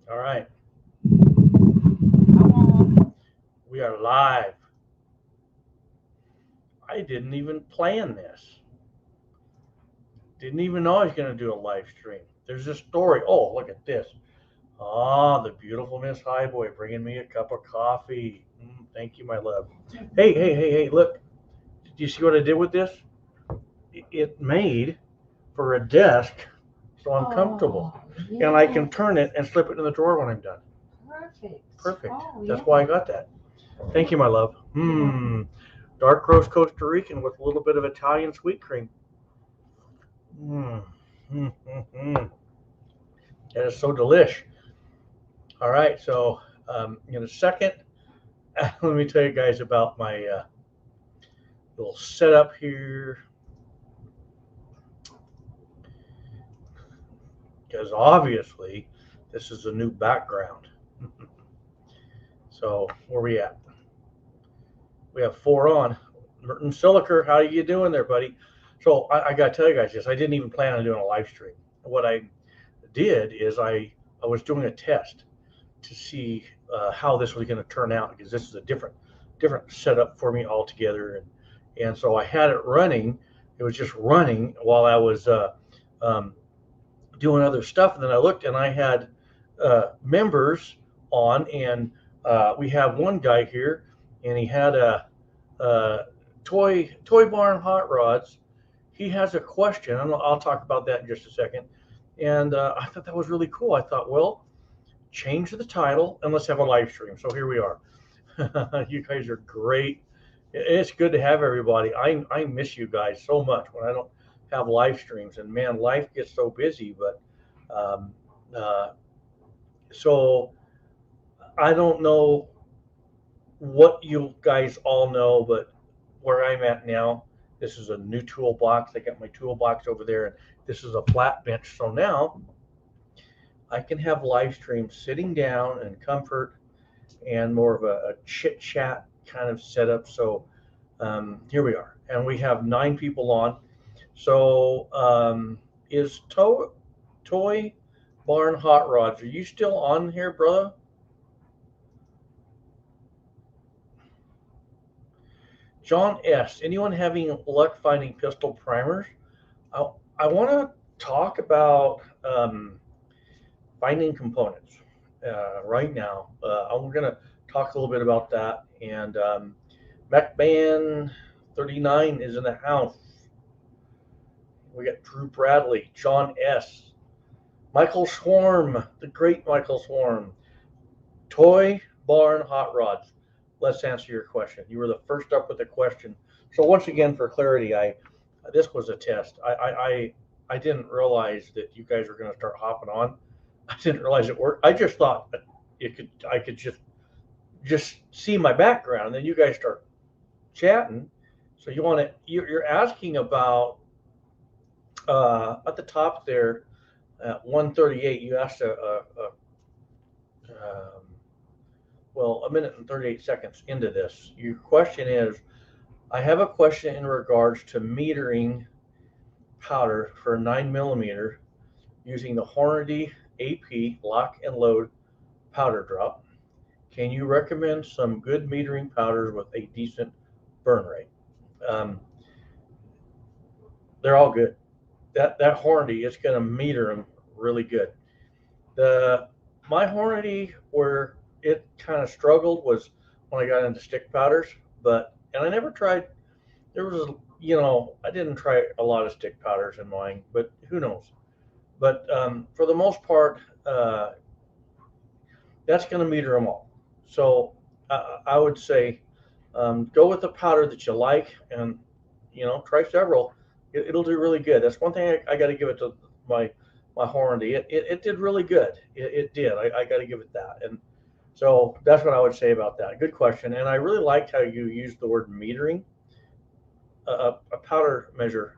All right. Come on. We are live. I didn't even plan this. Didn't even know I was going to do a live stream. There's this story. Oh, look at this. Ah, the beautiful Miss Highboy bringing me a cup of coffee. Thank you, my love. Hey, look. Did you see what I did with this? It made for a desk so I'm comfortable. Oh, And I can yes. turn it and slip it in the drawer when I'm done. Perfect. Perfect. Oh, That's why I yeah. got that. Thank you, my love. You're welcome. Dark roast Costa Rican with a little bit of Italian sweet cream. Mmm. Mm. That is so delish. All right, so in a second, let me tell you guys about my little setup here, because obviously this is a new background. So where we at? We have four on. Merton Siliker, how you doing there, buddy? So I got to tell you guys this. I didn't even plan on doing a live stream. What I did is I was doing a test to see how this was going to turn out because this is a different setup for me altogether, and so I had it running. It was just running while I was um, doing other stuff, and then I looked and I had members on, and we have one guy here, and he had a toy barn hot rods. He has a question, and I'll talk about that in just a second. And I thought that was really cool. I thought, well, change the title and let's have a live stream. So here we are. You guys are great. It's good to have everybody. I miss you guys so much when I don't have live streams. And man, life gets so busy. But um, uh, so I don't know what you guys all know, but where I'm at now, this is a new toolbox. I got my toolbox over there, and this is a flat bench. So now I can have live streams sitting down in comfort and more of a chit chat kind of setup. So here we are, and we have nine people on. So is Toy Barn Hot Rods? Are you still on here, brother? John S. Anyone having luck finding pistol primers? I, I want to talk about finding components right now. I'm going to talk a little bit about that. And MacBan 39 is in the house. We got Drew Bradley, John S., Michael Swarm, the great Michael Swarm, Toy Barn Hot Rods. Let's answer your question. You were the first up with the question. So once again, for clarity, I this was a test. I didn't realize that you guys were going to start hopping on. I didn't realize it worked. I just thought that I could just see my background, and then you guys start chatting. So you're asking about at the top there at 138. You asked well, a minute and 38 seconds into this. Your question is, I have a question in regards to metering powder for 9 millimeter using the Hornady AP lock and load powder drop. Can you recommend some good metering powders with a decent burn rate? Um, they're all good. That Hornady is going to meter them really good. The My Hornady where it kind of struggled was when I got into stick powders, but and I never tried. There was I didn't try a lot of stick powders in mine, but who knows? But for the most part, that's going to meter them all. So I would say go with the powder that you like, and try several. It'll do really good. That's one thing I got to give it to my my Hornady. It did really good. It did. I got to give it that. And so that's what I would say about that. Good question. And I really liked how you used the word metering. A powder measure,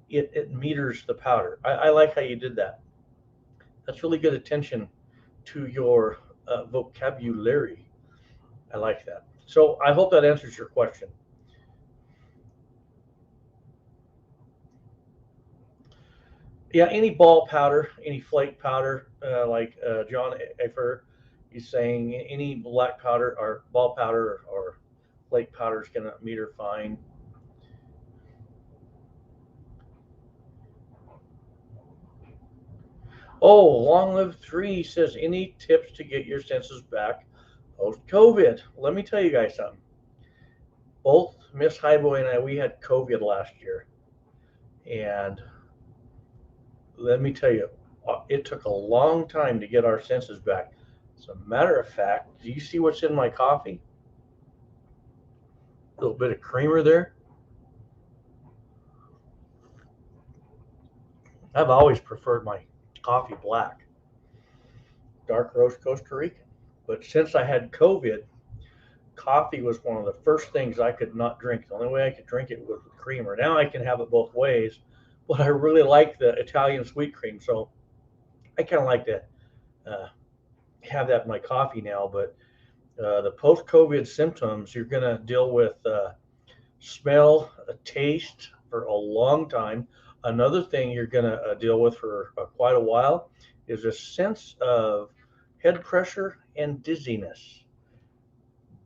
it meters the powder. I like how you did that. That's really good attention to your vocabulary. I like that. So I hope that answers your question. Yeah, any ball powder, any flake powder, like John Efer, he's saying any black powder or ball powder or flake powder is going to meet her fine. Oh, Long Live 3 says, any tips to get your senses back post-COVID? Let me tell you guys something. Both Miss Highboy and I, we had COVID last year. And let me tell you, it took a long time to get our senses back. As a matter of fact, do you see what's in my coffee? A little bit of creamer there. I've always preferred my coffee black, dark roast Costa Rican. But since I had COVID, coffee was one of the first things I could not drink. The only way I could drink it was with creamer. Now I can have it both ways, but I really like the Italian sweet cream, so I kind of like to uh, have that in my coffee now. But the post-COVID symptoms, you're going to deal with smell, taste for a long time. Another thing you're going to deal with for quite a while is a sense of head pressure and dizziness.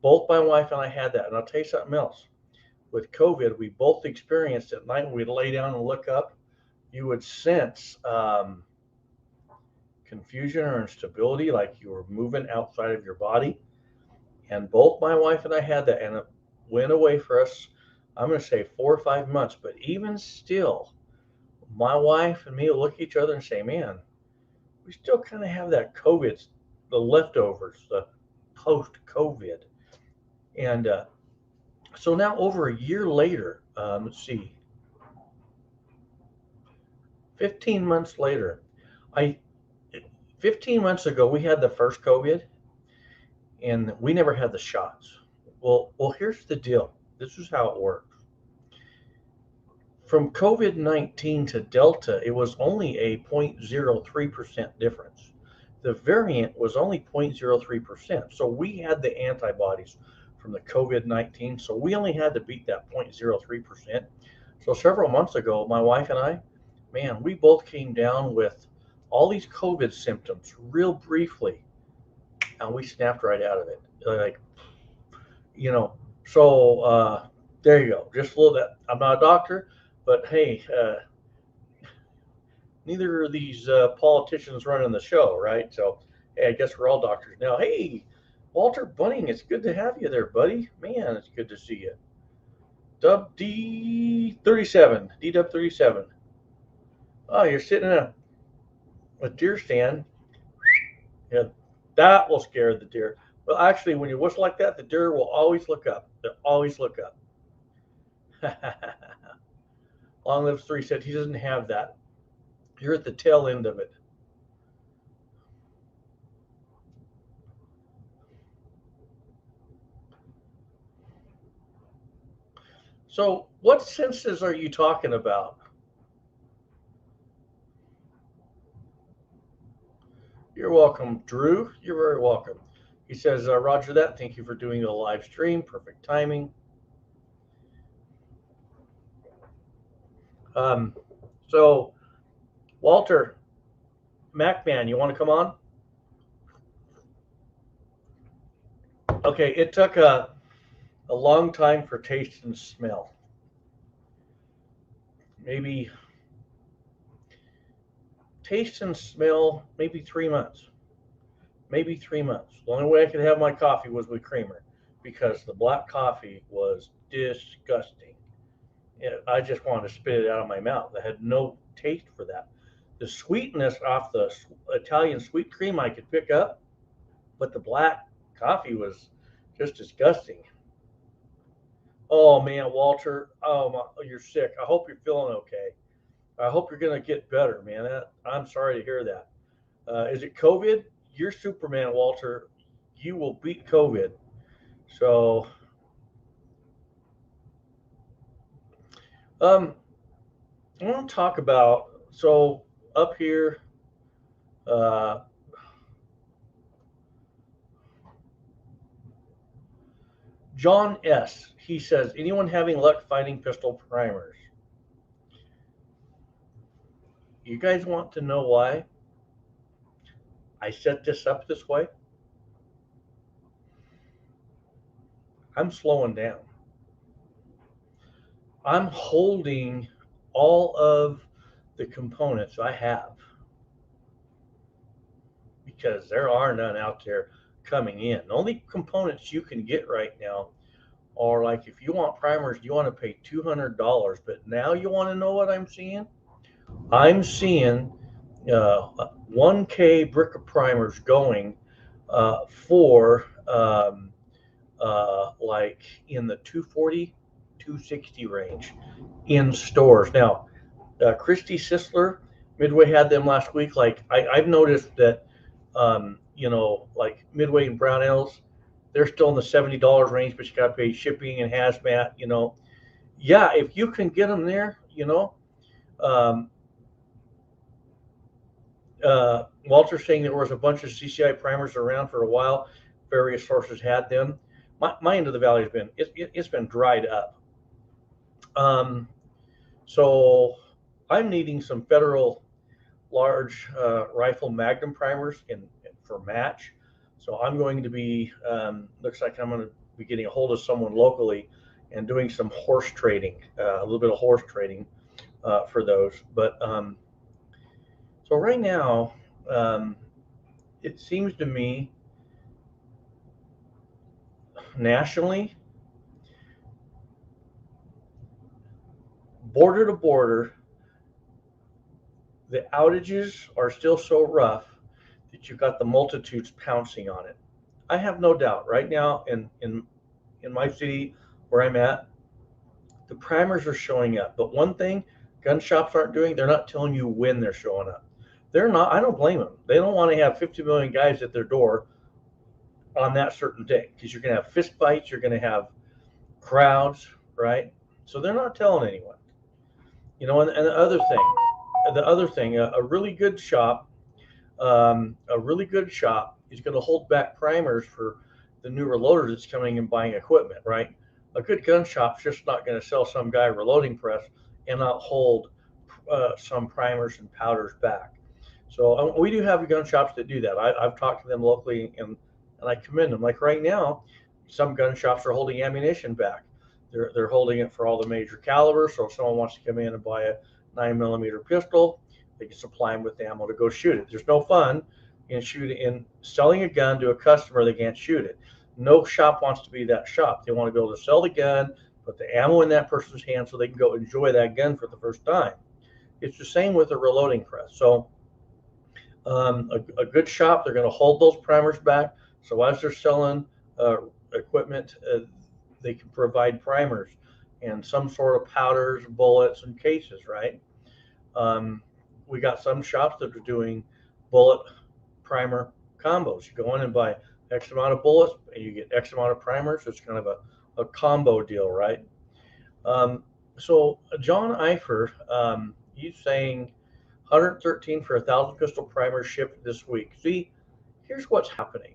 Both my wife and I had that. And I'll tell you something else. With COVID, we both experienced at night when we'd lay down and look up, you would sense confusion or instability, like you were moving outside of your body. And both my wife and I had that, and it went away for us, I'm going to say 4 or 5 months. But even still, my wife and me will look at each other and say, man, we still kind of have that COVID, the leftovers, the post-COVID. And so now over a year later, let's see, 15 months later, I 15 months ago, we had the first COVID, and we never had the shots. Well, here's the deal. This is how it works. From COVID-19 to Delta, it was only a 0.03% difference. The variant was only 0.03%. So we had the antibodies from the COVID-19. So we only had to beat that 0.03%. So several months ago, my wife and I, man, we both came down with all these COVID symptoms real briefly, and we snapped right out of it. Like, you know, so there you go. Just a little bit. I'm not a doctor, but hey, neither are these politicians running the show, right? So, hey, I guess we're all doctors now. Hey, Walter Bunning, it's good to have you there, buddy. Man, it's good to see you. Dub D37, DW 37. Oh, you're sitting in a deer stand. Yeah, that will scare the deer. Well, actually, when you whistle like that, the deer will always look up. They'll always look up. Long Lives 3 said he doesn't have that. You're at the tail end of it. So, what senses are you talking about? You're welcome, Drew. You're very welcome. He says, Roger that. Thank you for doing the live stream. Perfect timing. So, Walter, MacMan, you want to come on? Okay, it took a long time for taste and smell. Maybe taste and smell, maybe 3 months. Maybe 3 months. The only way I could have my coffee was with creamer because the black coffee was disgusting. I just wanted to spit it out of my mouth. I had no taste for that. The sweetness off the Italian sweet cream I could pick up, but the black coffee was just disgusting. Oh man, Walter, you're sick. I hope you're feeling okay. I hope you're gonna get better, man. I'm sorry to hear that. Is it COVID? You're Superman, Walter. You will beat COVID. So, I want to talk about up here. Uh, John S. He says, anyone having luck finding pistol primers? You guys want to know why I set this up this way? I'm slowing down. I'm holding all of the components I have because there are none out there coming in. The only components you can get right now are like if you want primers, you want to pay $200. But now you want to know what I'm seeing? I'm seeing 1K brick of primers going for like in the 240, 260 range in stores. Now, Christie Sisler, Midway had them last week. Like I've noticed that, like Midway and Brownells, they're still in the $70 range, but you got to pay shipping and hazmat. Yeah, if you can get them there, um, Walter's saying there was a bunch of CCI primers around for a while. Various sources had them. My end of the valley has been it's been dried up. So I'm needing some Federal large rifle Magnum primers for match. So I'm going to be looks like I'm going to be getting a hold of someone locally and doing some horse trading, a little bit of horse trading for those. But so right now, it seems to me nationally, border to border, the outages are still so rough that you've got the multitudes pouncing on it. I have no doubt right now in my city where I'm at, the primers are showing up. But one thing gun shops aren't doing, they're not telling you when they're showing up. They're not, I don't blame them. They don't want to have 50 million guys at their door on that certain day because you're going to have fist fights, you're going to have crowds, right? So they're not telling anyone. And the other thing, a really good shop, is going to hold back primers for the new reloader that's coming and buying equipment, right? A good gun shop's just not going to sell some guy a reloading press and not hold some primers and powders back. So we do have gun shops that do that. I've talked to them locally, and I commend them. Like right now, some gun shops are holding ammunition back. They're holding it for all the major calibers. So if someone wants to come in and buy a 9mm pistol, they can supply them with ammo to go shoot it. There's no fun in selling a gun to a customer that can't shoot it. No shop wants to be that shop. They want to be able to sell the gun, put the ammo in that person's hand so they can go enjoy that gun for the first time. It's the same with a reloading press. So a good shop, they're going to hold those primers back. So as they're selling equipment, they can provide primers and some sort of powders, bullets, and cases, right? We got some shops that are doing bullet primer combos. You go in and buy X amount of bullets and you get X amount of primers. It's kind of a combo deal, right? So John Eifert, he's saying 113 for 1,000 pistol primers shipped this week. See, here's what's happening.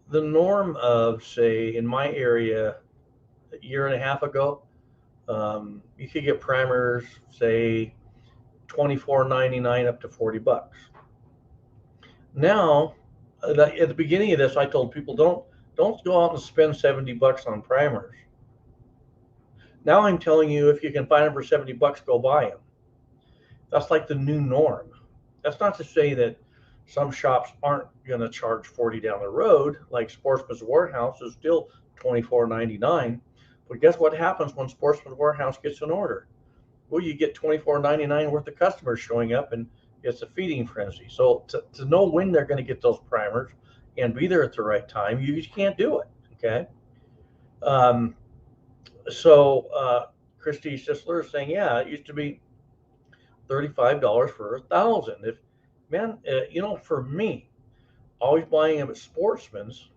The norm of, say, in my area, a year and a half ago, you could get primers, say, $24.99 up to $40. Now, at the beginning of this, I told people don't go out and spend $70 on primers. Now I'm telling you, if you can find them for $70, go buy them. That's like the new norm. That's not to say that some shops aren't going to charge $40 down the road, like Sportsman's Warehouse is still $24.99. But guess what happens when Sportsman's Warehouse gets an order? Well, you get $24.99 worth of customers showing up, and it's a feeding frenzy. So to know when they're going to get those primers and be there at the right time, you just can't do it. Okay. Christy Sisler is saying, yeah, it used to be $35 for 1,000. For me, always buying them at Sportsman's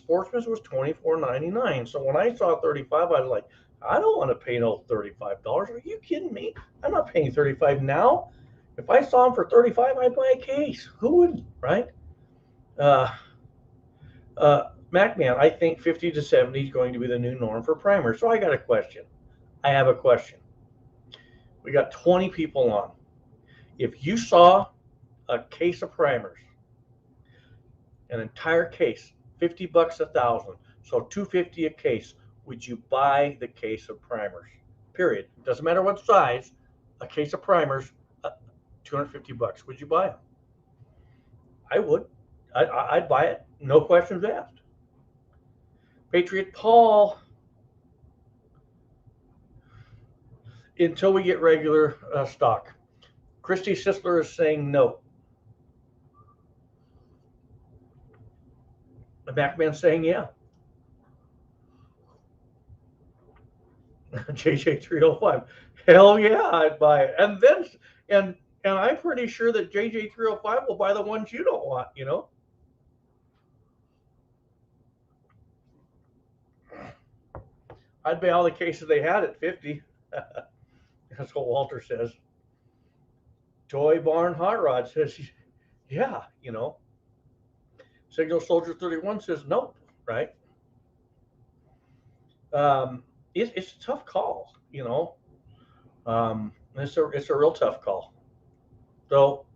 was $24.99. So when I saw 35, I was like, I don't want to pay no $35. Are you kidding me? I'm not paying $35 now. If I saw them for $35, I'd buy a case. Who wouldn't, right? MacMan, I think 50 to 70 is going to be the new norm for primers. So I have a question. We got 20 people on. If you saw a case of primers, an entire case, $50 1,000, so $250 a case, would you buy the case of primers? Period. Doesn't matter what size, a case of primers, $250. Would you buy them? I would. I'd buy it. No questions asked. Patriot Paul, until we get regular stock. Christy Sisler is saying no. The Macman saying yeah. JJ305, hell yeah, I'd buy it. And I'm pretty sure that JJ305 will buy the ones you don't want, you know. I'd buy all the cases they had at 50. That's what Walter says. Toy Barn Hot Rod says, yeah, you know. Signal Soldier 31 says nope, right? It's a tough call, you know. It's a real tough call. So,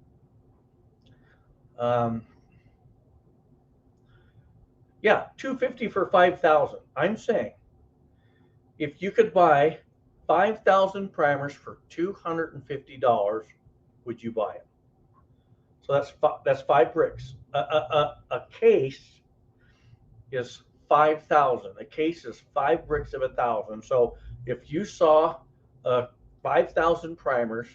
yeah, $250 for 5,000. I'm saying if you could buy 5,000 primers for $250, would you buy it? So that's 5 bricks. A case is 5,000. A case is 5 bricks of 1,000. So if you saw 5,000 primers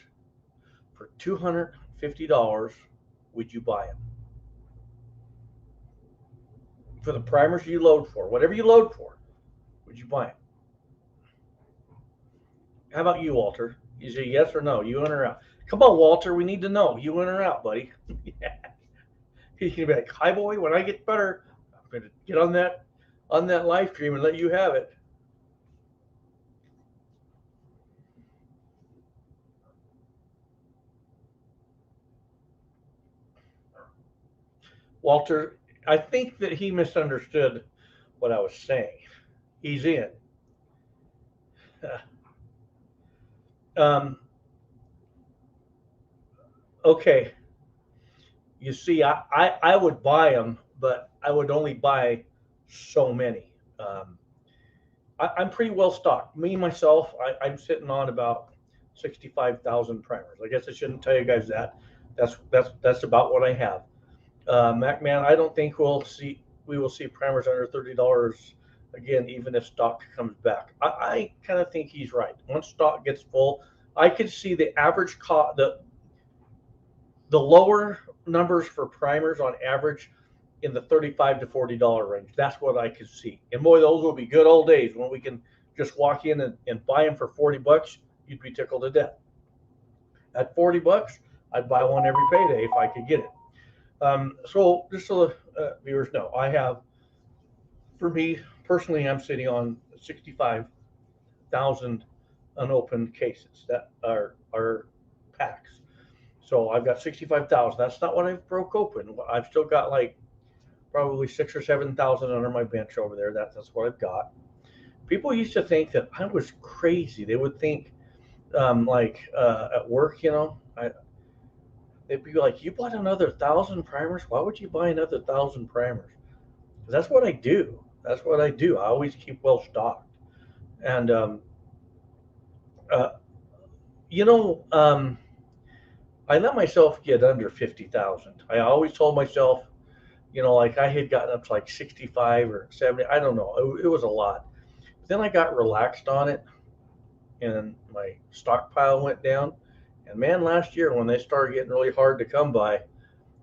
for $250, would you buy them? For the primers you load for, whatever you load for, would you buy them? How about you, Walter? You say yes or no? You in or out? Come on, Walter. We need to know. You in or out, buddy? Yeah. He can be like, "Hi, boy. When I get better, I'm going to get on that live stream and let you have it." Walter, I think that he misunderstood what I was saying. He's in. Okay. You see, I would buy them, but I would only buy so many. I'm pretty well stocked. Me, myself, I'm sitting on about 65,000 primers. I guess I shouldn't tell you guys that. That's about what I have. MacMan, I don't think we will see primers under $30 again, even if stock comes back. I kind of think he's right. Once stock gets full, I could see the average cost, the lower numbers for primers on average in the $35 to $40 range. That's what I could see. And boy, those will be good old days when we can just walk in and buy them for $40. You'd be tickled to death. At $40, I'd buy one every payday if I could get it. So just so the viewers know, for me personally, I'm sitting on 65,000 unopened cases that are packs. So I've got 65,000. That's not what I've broke open. I've still got like probably 6,000 or 7,000 under my bench over there. That's what I've got. People used to think that I was crazy. They would think at work, you know, they'd be like, "You bought another 1,000 primers? Why would you buy another 1,000 primers?" Because that's what I do. That's what I do. I always keep well stocked. And you know, I let myself get under 50,000. I always told myself, you know, like I had gotten up to like 65 or 70. I don't know. It was a lot. But then I got relaxed on it, and my stockpile went down. And man, last year when they started getting really hard to come by,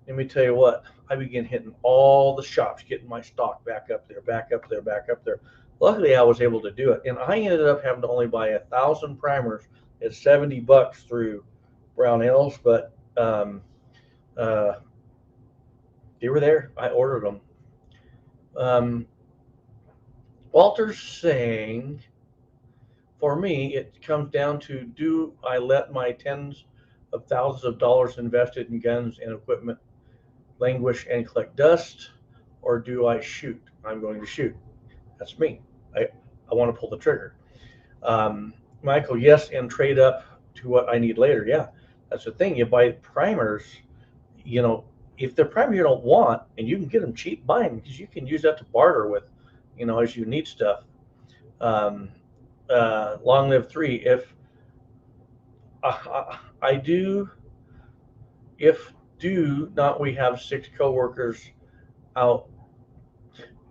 let me tell you what, I began hitting all the shops, getting my stock back up there, back up there, back up there. Luckily, I was able to do it, and I ended up having to only buy 1,000 primers at $70 through Brownells, but they were there. I ordered them. Walter's saying, for me, it comes down to, do I let my tens of thousands of dollars invested in guns and equipment languish and collect dust, or do I shoot? I'm going to shoot. That's me. I want to pull the trigger. Michael, yes, and trade up to what I need later. Yeah, that's the thing. You buy primers, you know, if they're primer you don't want and you can get them cheap, buy them because you can use that to barter with, as you need stuff. Um, Long live three. If I do, if do not we have 6 coworkers out.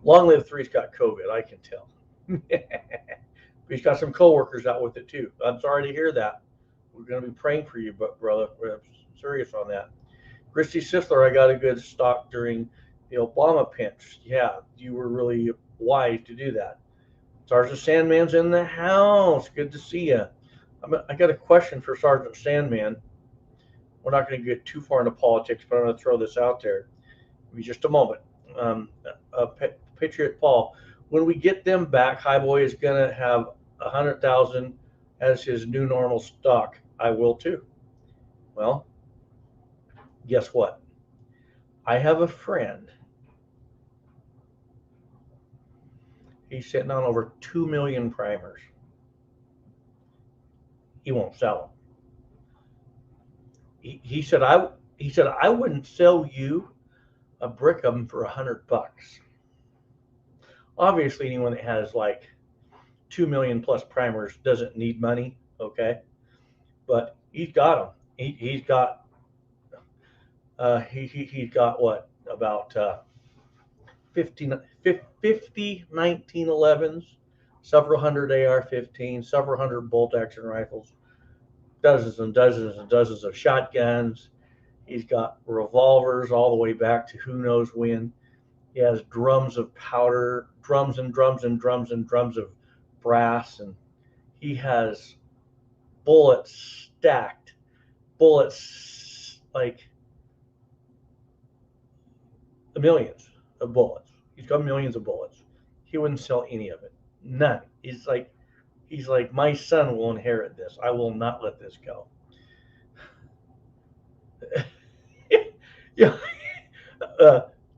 Long live three's got COVID. I can tell. He's got some coworkers out with it too. I'm sorry to hear that. We're going to be praying for you, but brother, we're serious on that. Christy Sisler, I got a good stock during the Obama pinch. Yeah, you were really wise to do that. Sergeant Sandman's in the house. Good to see you. I got a question for Sergeant Sandman. We're not going to get too far into politics, but I'm going to throw this out there. Give me just a moment. Patriot Paul, when we get them back, Highboy is going to have 100,000 as his new normal stock. I will too. Well, guess what? I have a friend. He's sitting on over 2 million primers. He won't sell them. He said I wouldn't sell you a brick of them for $100. Obviously, anyone that has like 2 million plus primers doesn't need money, okay? But he's got them. He's got he's got what, about 50 1911s, several hundred AR-15s, several hundred bolt-action rifles, dozens and dozens and dozens of shotguns. He's got revolvers all the way back to who knows when. He has drums of powder, drums and drums and drums and drums of brass, and he has bullets stacked, bullets like millions of bullets. He's got millions of bullets. He wouldn't sell any of it. None. He's like, my son will inherit this. I will not let this go. Yeah.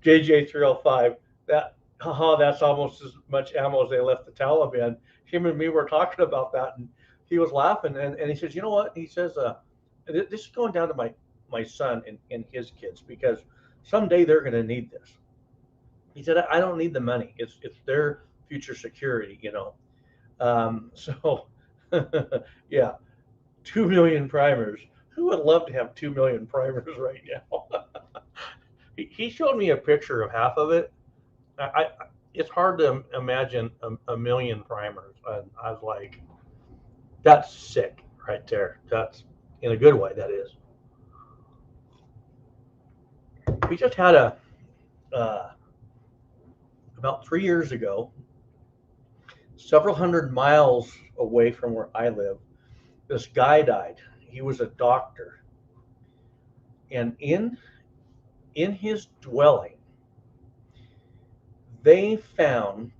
JJ305. That's almost as much ammo as they left the Taliban. Him and me were talking about that, and he was laughing, and he says, you know what? He says, this is going down to my son and his kids, because someday they're going to need this. He said, I don't need the money. It's their future security, So, yeah, 2 million primers. Who would love to have 2 million primers right now? He showed me a picture of half of it. It's hard to imagine a million primers. And I was like, that's sick right there. That's in a good way, that is. We just had about 3 years ago, several hundred miles away from where I live, this guy died. He was a doctor. And in his dwelling, they found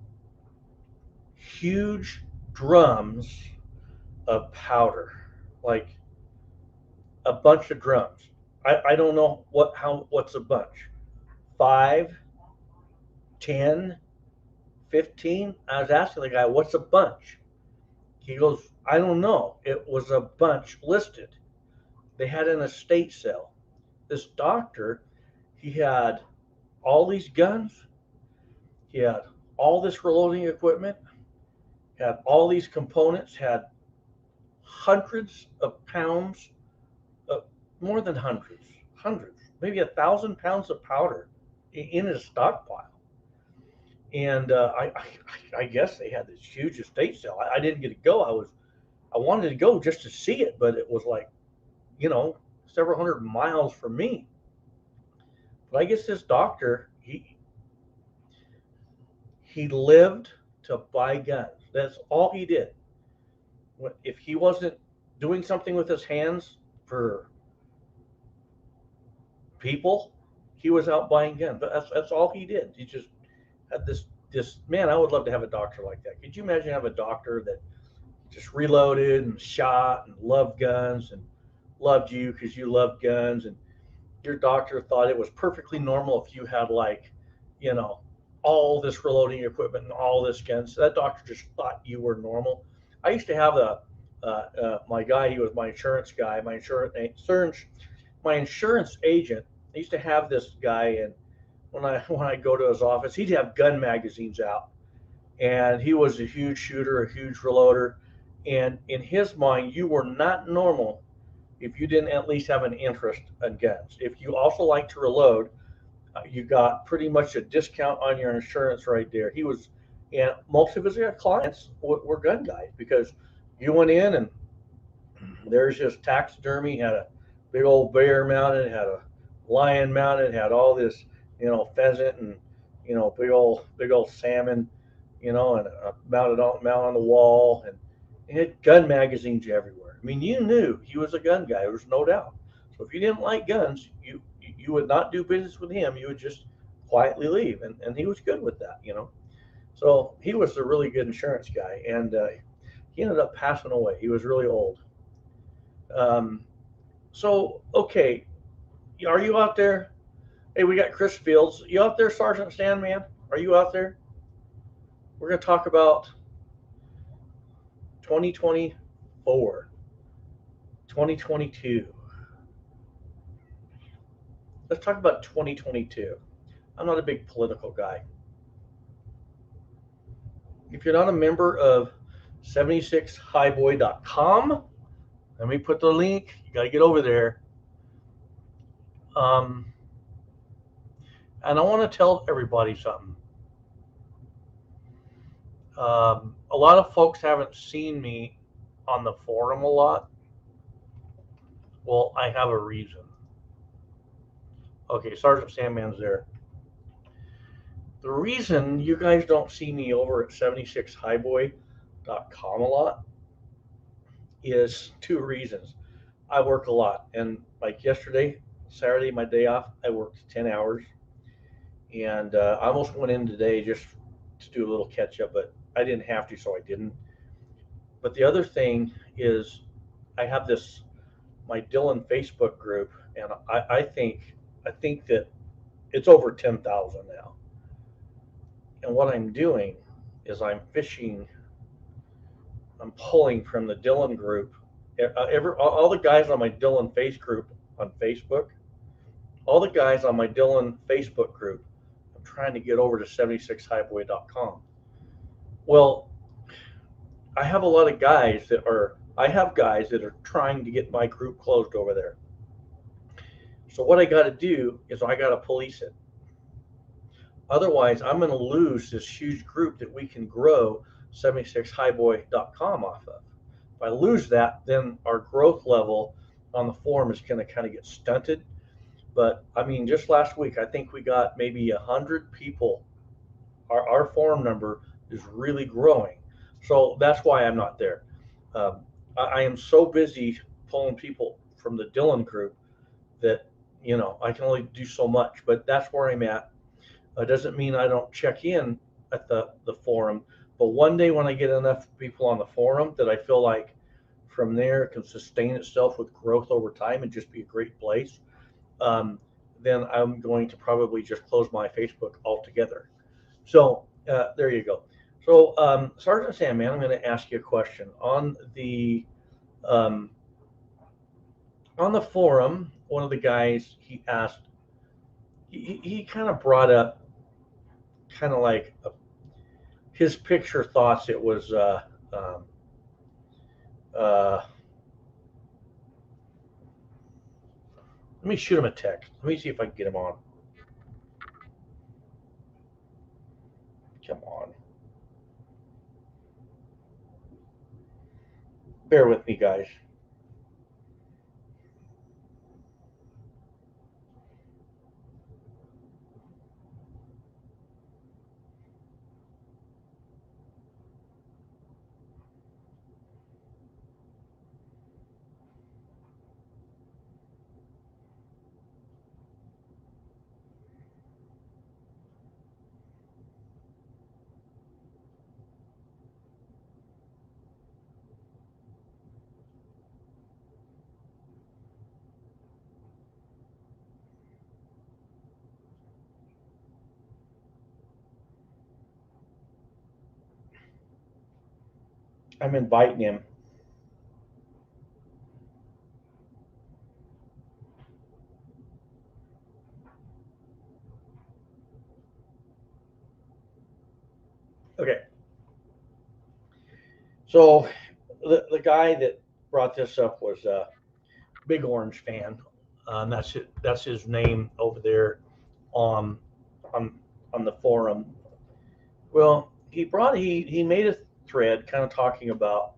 huge drums of powder, like a bunch of drums. I don't know what's a bunch. 5, 10, 15. I was asking the guy, what's a bunch? He goes, I don't know. It was a bunch listed. They had an estate sale. This doctor, he had all these guns. He had all this reloading equipment, had all these components, had hundreds of pounds, more than hundreds, maybe 1,000 pounds of powder in his stockpile. And I guess they had this huge estate sale. I didn't get to go. I wanted to go just to see it, but it was like, several hundred miles from me. But I guess this doctor, he lived to buy guns. That's all he did. If he wasn't doing something with his hands for people, he was out buying guns. But that's all he did. He just had this man. I would love to have a doctor like that. Could you imagine have a doctor that just reloaded and shot and loved guns and loved you because you loved guns, and your doctor thought it was perfectly normal if you had all this reloading equipment and all this guns. So that doctor just thought you were normal. I used to have a My guy, he was my insurance guy, my insurance agent. I used to have this guy, and when I go to his office, he'd have gun magazines out, and he was a huge shooter, a huge reloader, and in his mind, you were not normal if you didn't at least have an interest in guns. If you also like to reload, you got pretty much a discount on your insurance right there. And most of his clients were gun guys because you went in and there's his taxidermy, had a big old bear mounted, had a lion mounted, had all this, pheasant and, big old salmon, and mount on the wall, and he had gun magazines everywhere. I mean, you knew he was a gun guy. There was no doubt. So if you didn't like guns, you would not do business with him. You would just quietly leave, and he was good with that. So he was a really good insurance guy, and he ended up passing away. He was really old. Um, so okay, are you out there? Hey, we got Chris Fields. You out there, Sergeant Sandman? Are you out there? We're going to talk about 2024, 2022. Let's talk about 2022. I'm not a big political guy. If you're not a member of 76highboy.com, let me put the link. You got to get over there. And I want to tell everybody something. A lot of folks haven't seen me on the forum a lot. Well, I have a reason. Okay, Sergeant Sandman's there. The reason you guys don't see me over at 76highboy.com a lot is two reasons. I work a lot, and like yesterday, Saturday, my day off, I worked 10 hours, and I almost went in today just to do a little catch up, but I didn't have to, so I didn't. But the other thing is, I have my Dylan Facebook group, and I think that it's over 10,000 now. And what I'm doing is I'm pulling from the Dylan group. All the guys on my Dylan Face group on Facebook, all the guys on my Dylan Facebook group, I'm trying to get over to 76highboy.com. Well, I have guys that are trying to get my group closed over there. So what I got to do is I got to police it. Otherwise, I'm going to lose this huge group that we can grow 76highboy.com off of. If I lose that, then our growth level on the forum is going to kind of get stunted. But I mean, just last week, I think we got maybe 100 people. Our forum number is really growing. So that's why I'm not there. I am so busy pulling people from the Dylan group that, I can only do so much, but that's where I'm at. Doesn't mean I don't check in at the forum, but one day when I get enough people on the forum that I feel like from there it can sustain itself with growth over time and just be a great place, then I'm going to probably just close my Facebook altogether. So there you go. So Sergeant Sandman, I'm going to ask you a question on the forum. One of the guys, he asked, he kind of brought up kind of like his picture thoughts. It was let me shoot him a text. Let me see if I can get him on. Come on. Bear with me, guys. I'm inviting him. Okay. So the guy that brought this up was a Big Orange fan. That's it. That's his name over there on on on the forum. Well, he made a thread kind of talking about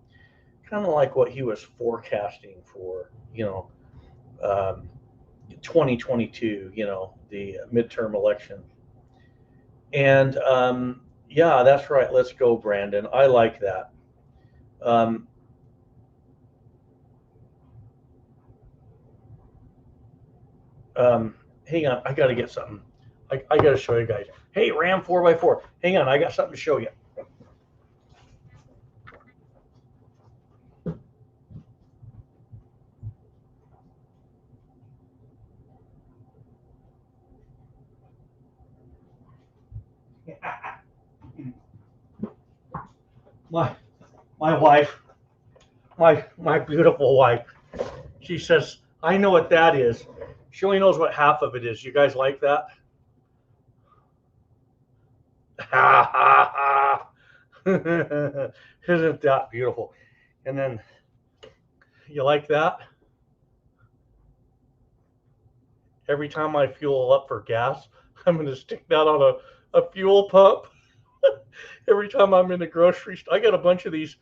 kind of like what he was forecasting for, 2022, the midterm election. And yeah, that's right. Let's go, Brandon. I like that. Um, Hang on, I got to get something. I got to show you guys. Hey, Ram 4x4. Hang on, I got something to show you. my my wife, my beautiful wife. She says, "I know what that is." She only knows what half of it is. You guys like that? Ha ha ha! Isn't that beautiful? And then you like that? Every time I fuel up for gas, I'm going to stick that on a fuel pump. Every time I'm in the grocery store, I got a bunch of these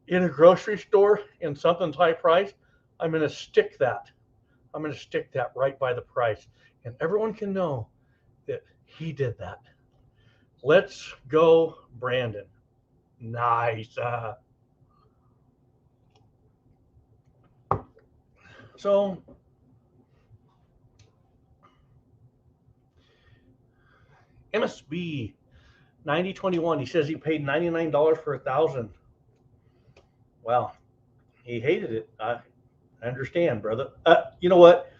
in a grocery store and something's high price. I'm going to stick that. I'm going to stick that right by the price. And everyone can know that he did that. Let's go, Brandon. Nice. So MSB 9021. He says he paid $99 for 1,000. Wow, he hated it. I understand, brother. You know what?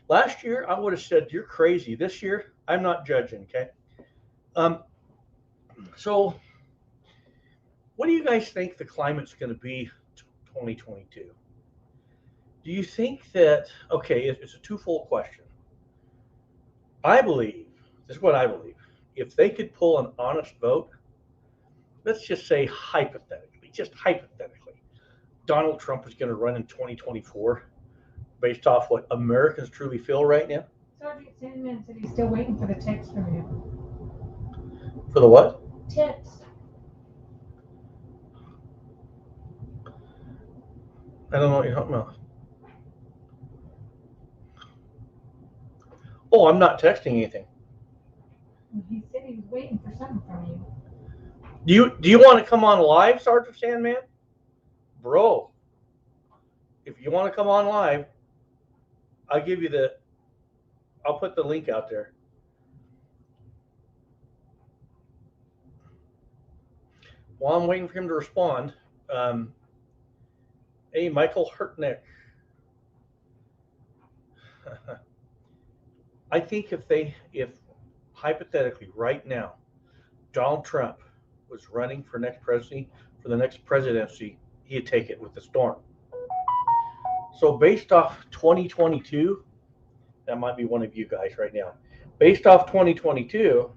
Last year I would have said you're crazy. This year I'm not judging. Okay. Um. So, what do you guys think the climate's going to be 2022? Do you think that? Okay, it's a twofold question. I believe this is what I believe. If they could pull an honest vote, let's just say hypothetically, Donald Trump is going to run in 2024 based off what Americans truly feel right now. Sergeant Sandman said he's still waiting for the text from you. For the what? Text. I don't know what you're talking about. Oh, I'm not texting anything. He said he was waiting for something from you. Do you want to come on live, Sergeant Sandman? Bro, if you want to come on live, I'll put the link out there. While I'm waiting for him to respond, hey, Michael Hurtnick. I think if hypothetically right now, Donald Trump was running for the next presidency, he'd take it with the storm. So based off 2022, that might be one of you guys right now. Based off 2022,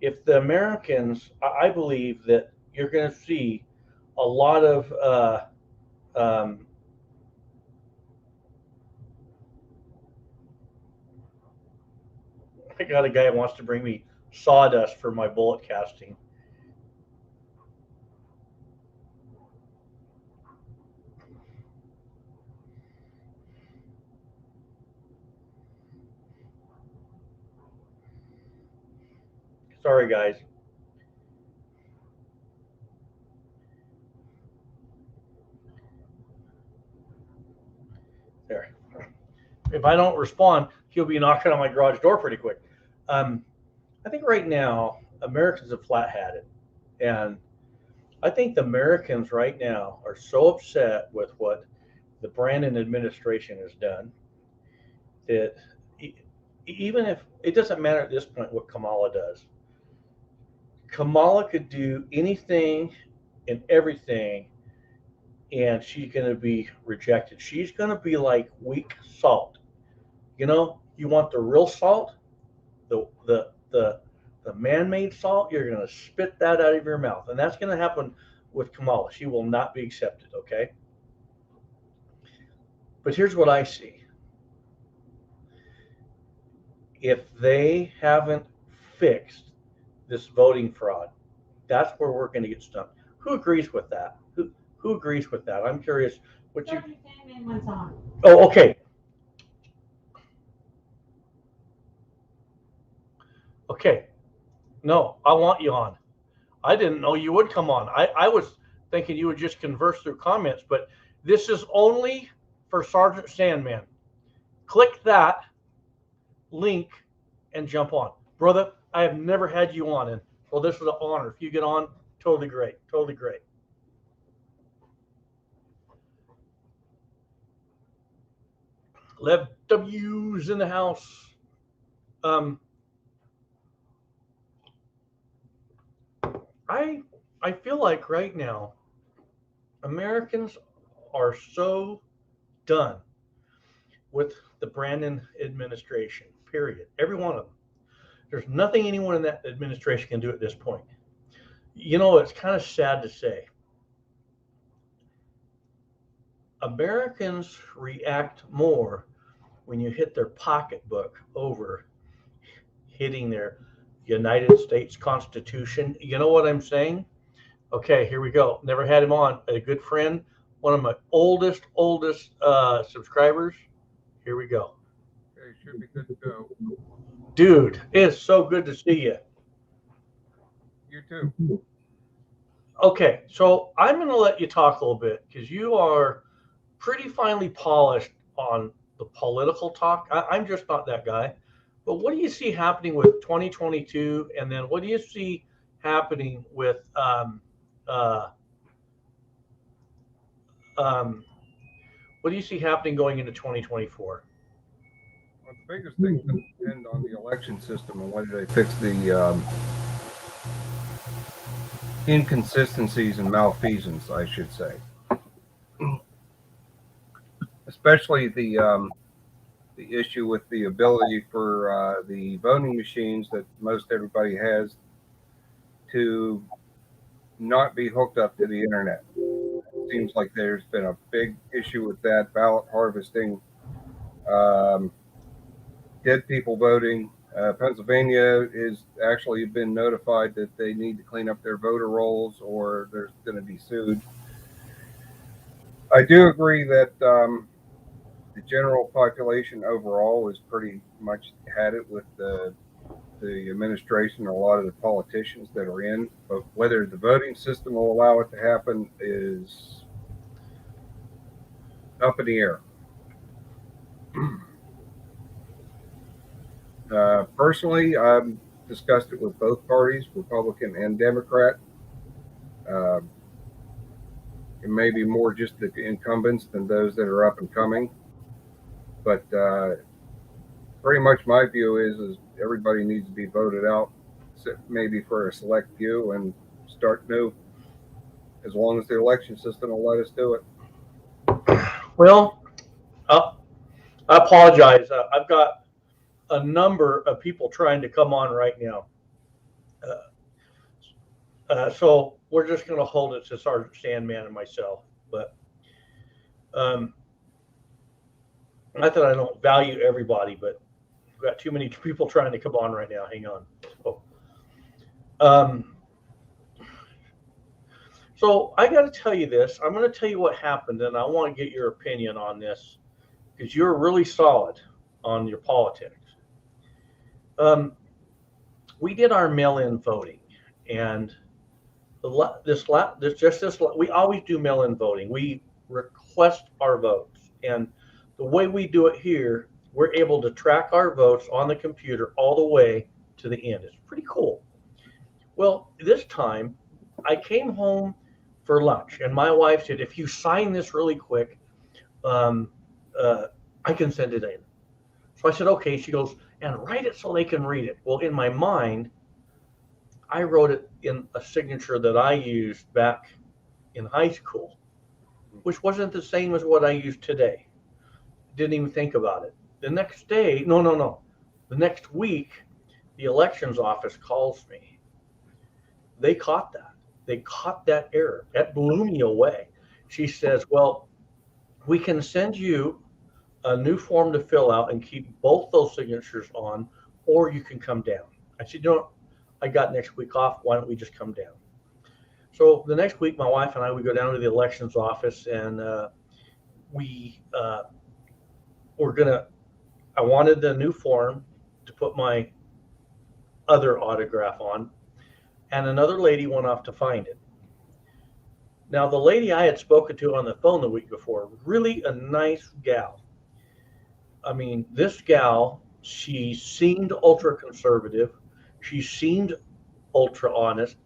if the Americans, I believe that you're going to see a lot of I got a guy who wants to bring me sawdust for my bullet casting. Sorry, guys. There. If I don't respond, he'll be knocking on my garage door pretty quick. I think right now Americans have flat had it, and I think the Americans right now are so upset with what the Brandon administration has done that even if it doesn't matter at this point what Kamala does, Kamala could do anything and everything, and she's going to be rejected. She's going to be like weak salt. You want the real salt, the The man-made salt, you're going to spit that out of your mouth. And that's going to happen with Kamala. She will not be accepted, okay? But here's what I see. If they haven't fixed this voting fraud, that's where we're going to get stuck. Who agrees with that? Who agrees with that? I'm curious what you. Oh, okay. Okay. No, I want you on. I didn't know you would come on. I was thinking you would just converse through comments, but this is only for Sergeant Sandman. Click that link and jump on. Brother, I have never had you on, and well, this is an honor. If you get on, totally great. Totally great. Lev W's in the house. I feel like right now Americans are so done with the Brandon administration, period. Every one of them. There's nothing anyone in that administration can do at this point. You know, it's kind of sad to say. Americans react more when you hit their pocketbook over hitting their United States Constitution. You know what I'm saying? Okay, here we go. Never had him on. A good friend, one of my oldest subscribers. Here we go. Okay, should be good to go. Dude, it's so good to see you. You too. Okay, so I'm going to let you talk a little bit because you are pretty finely polished on the political talk. I'm just not that guy. But what do you see happening with 2022? And then what do you see happening with what do you see happening going into 2024? Well, the biggest thing is going to depend on the election system and whether they fix the inconsistencies and malfeasance, I should say. Especially the issue with the ability for the voting machines that most everybody has to not be hooked up to the internet. It seems like there's been a big issue with that, ballot harvesting, dead people voting. Pennsylvania is actually been notified that they need to clean up their voter rolls or they're going to be sued. I do agree that the general population overall is pretty much had it with the administration or a lot of the politicians that are in, but whether the voting system will allow it to happen is up in the air. Personally, I've discussed it with both parties, Republican and Democrat. It may be more just the incumbents than those that are up and coming, but pretty much my view is everybody needs to be voted out, maybe for a select few, and start new. As long as the election system will let us do it. Well, I apologize. I've got a number of people trying to come on right now. So we're just going to hold it to Sergeant Sandman and myself. But not that I don't value everybody, but we've got too many people trying to come on right now. Hang on. So I got to tell you this. I'm going to tell you what happened, and I want to get your opinion on this because you're really solid on your politics. We did our mail-in voting, and we always do mail-in voting. We request our votes, and the way we do it here, we're able to track our votes on the computer all the way to the end. It's pretty cool. Well, this time I came home for lunch, and my wife said, if you sign this really quick, I can send it in. So I said, okay. She goes, and write it so they can read it. Well, in my mind, I wrote it in a signature that I used back in high school, which wasn't the same as what I use today. Didn't even think about it. The next day, no. The next week, the elections office calls me. They caught that. They caught that error. That blew me away. She says, well, we can send you a new form to fill out and keep both those signatures on, or you can come down. I said, you know, I got next week off. Why don't we just come down? So the next week, my wife and I, we go down to the elections office, and I wanted the new form to put my other autograph on, and another lady went off to find it. Now, the lady I had spoken to on the phone the week before, really a nice gal. I mean, this gal, she seemed ultra conservative. She seemed ultra honest.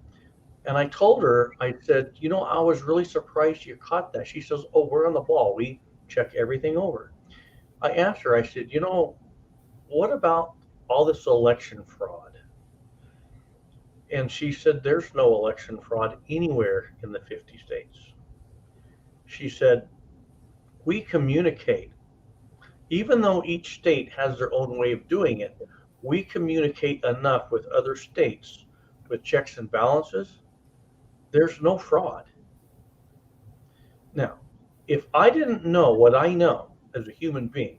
And I told her, I said, you know, I was really surprised you caught that. She says, oh, we're on the ball. We check everything over. I asked her, I said, you know, what about all this election fraud? And she said, there's no election fraud anywhere in the 50 states. She said, we communicate. Even though each state has their own way of doing it, we communicate enough with other states with checks and balances. There's no fraud. Now, if I didn't know what I know as a human being,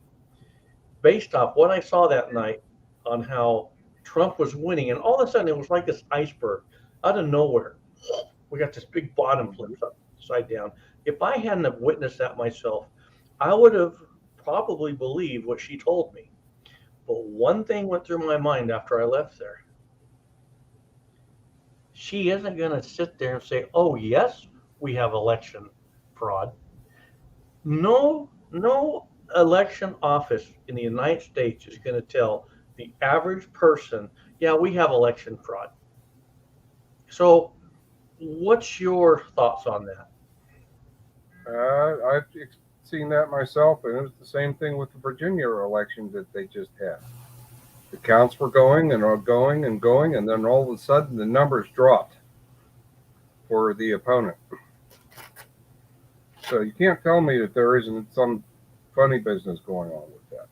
based off what I saw that night on how Trump was winning, and all of a sudden it was like this iceberg out of nowhere. We got this big bottom flips upside down. If I hadn't have witnessed that myself, I would have probably believed what she told me. But one thing went through my mind after I left there. She isn't going to sit there and say, oh, yes, we have election fraud. No election office in the United States is going to tell the average person, yeah, we have election fraud. So what's your thoughts on that? I've seen that myself, and it was the same thing with the Virginia election that they just had. The counts were going and going and going, and then all of a sudden the numbers dropped for the opponent. So you can't tell me that there isn't some funny business going on with that.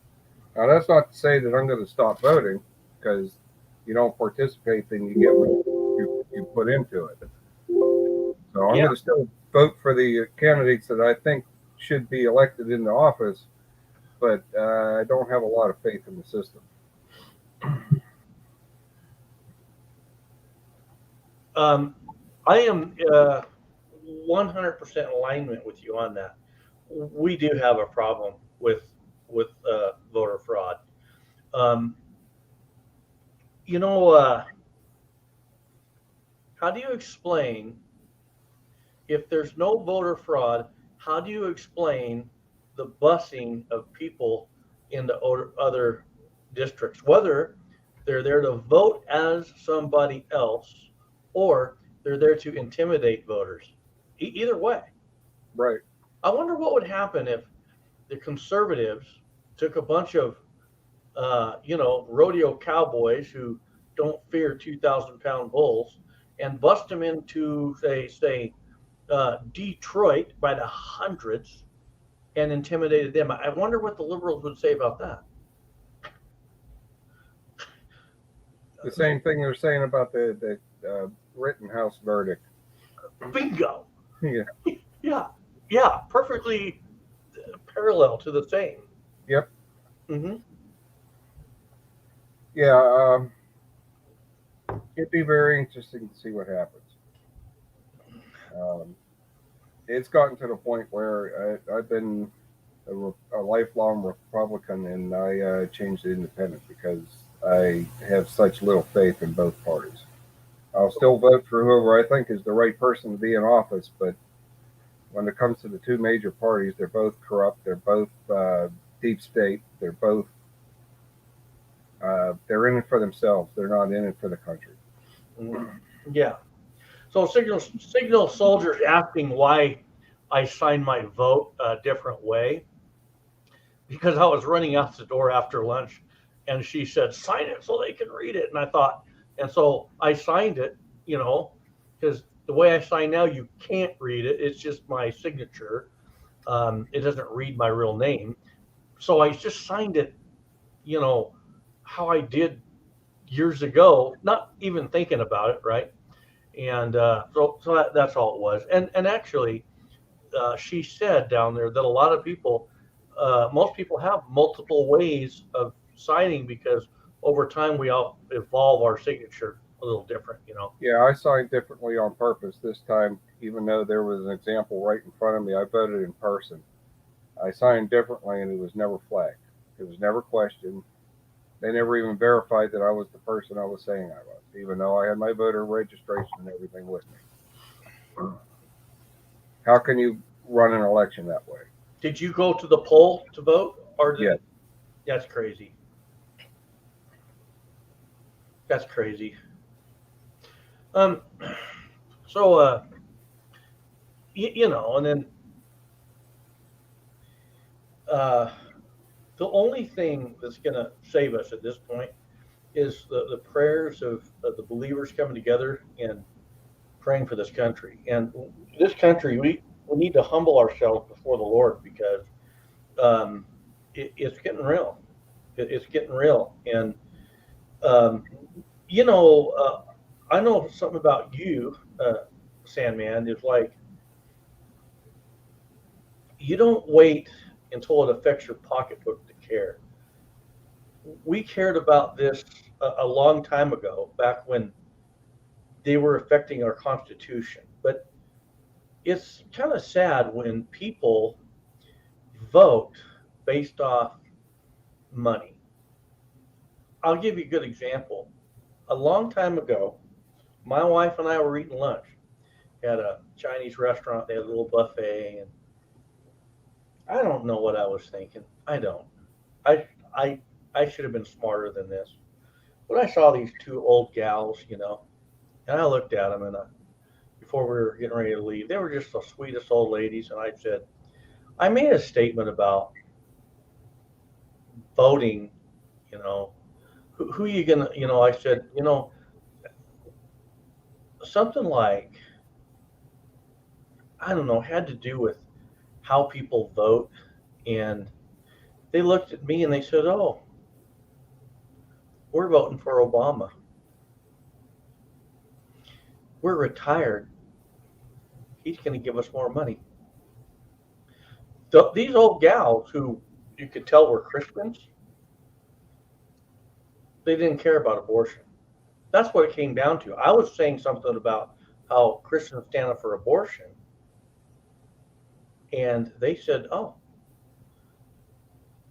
Now, that's not to say that I'm going to stop voting, because you don't participate, then you get what you put into it. So I'm going to still vote for the candidates that I think should be elected into office, but I don't have a lot of faith in the system. I am 100% in alignment with you on that. We do have a problem with voter fraud. You know, how do you explain, if there's no voter fraud, how do you explain the busing of people into other districts, whether they're there to vote as somebody else or they're there to intimidate voters? Either way. Right. I wonder what would happen if the conservatives took a bunch of, rodeo cowboys who don't fear 2,000-pound bulls and bust them into, say, Detroit by the hundreds and intimidated them. I wonder what the liberals would say about that. The same thing they're saying about the Rittenhouse verdict. Bingo. Yeah. Yeah, perfectly parallel to the same. Yep. Mm-hmm. Yeah, it'd be very interesting to see what happens. It's gotten to the point where I've been a lifelong Republican, and I changed to independent because I have such little faith in both parties. I'll still vote for whoever I think is the right person to be in office, but when it comes to the two major parties, they're both corrupt. They're both deep state. They're both they're in it for themselves. They're not in it for the country. Yeah. So Signal Soldier's asking why I signed my vote a different way, because I was running out the door after lunch, and she said, sign it so they can read it. And I thought, and so I signed it, because the way I sign now, you can't read it. It's just my signature. It doesn't read my real name. So I just signed it, how I did years ago, not even thinking about it, right? And so that's all it was. And actually, she said down there that a lot of people, most people have multiple ways of signing because over time we all evolve our signature a little different, you know. Yeah, I signed differently on purpose this time, even though there was an example right in front of me. I voted in person. I signed differently, and it was never flagged. It was never questioned. They never even verified that I was the person I was saying I was, even though I had my voter registration and everything with me. How can you run an election that way? Did you go to the poll to vote, or Yeah. That's crazy. That's crazy. Um, so you know, and then uh, the only thing that's going to save us at this point is the prayers of the believers coming together and praying for this country. And this country, we need to humble ourselves before the Lord because it's getting real. It's getting real. And, um, you know, I know something about you, Sandman, is like you don't wait until it affects your pocketbook to care. We cared about this a long time ago, back when they were affecting our Constitution. But it's kind of sad when people vote based off money. I'll give you a good example. A long time ago, my wife and I were eating lunch at a Chinese restaurant. They had a little buffet, and I don't know what I was thinking. I don't. I I I should have been smarter than this. But I saw these two old gals, you know, and I looked at them, and before we were getting ready to leave, they were just the sweetest old ladies. And I said, I made a statement about voting, you know, who you gonna, you know, I said, you know, something like, I don't know, had to do with how people vote. And they looked at me and they said, oh, we're voting for Obama. We're retired. He's going to give us more money. These old gals who you could tell were Christians, they didn't care about abortion. That's what it came down to. I was saying something about how Christians stand up for abortion, and they said, "Oh,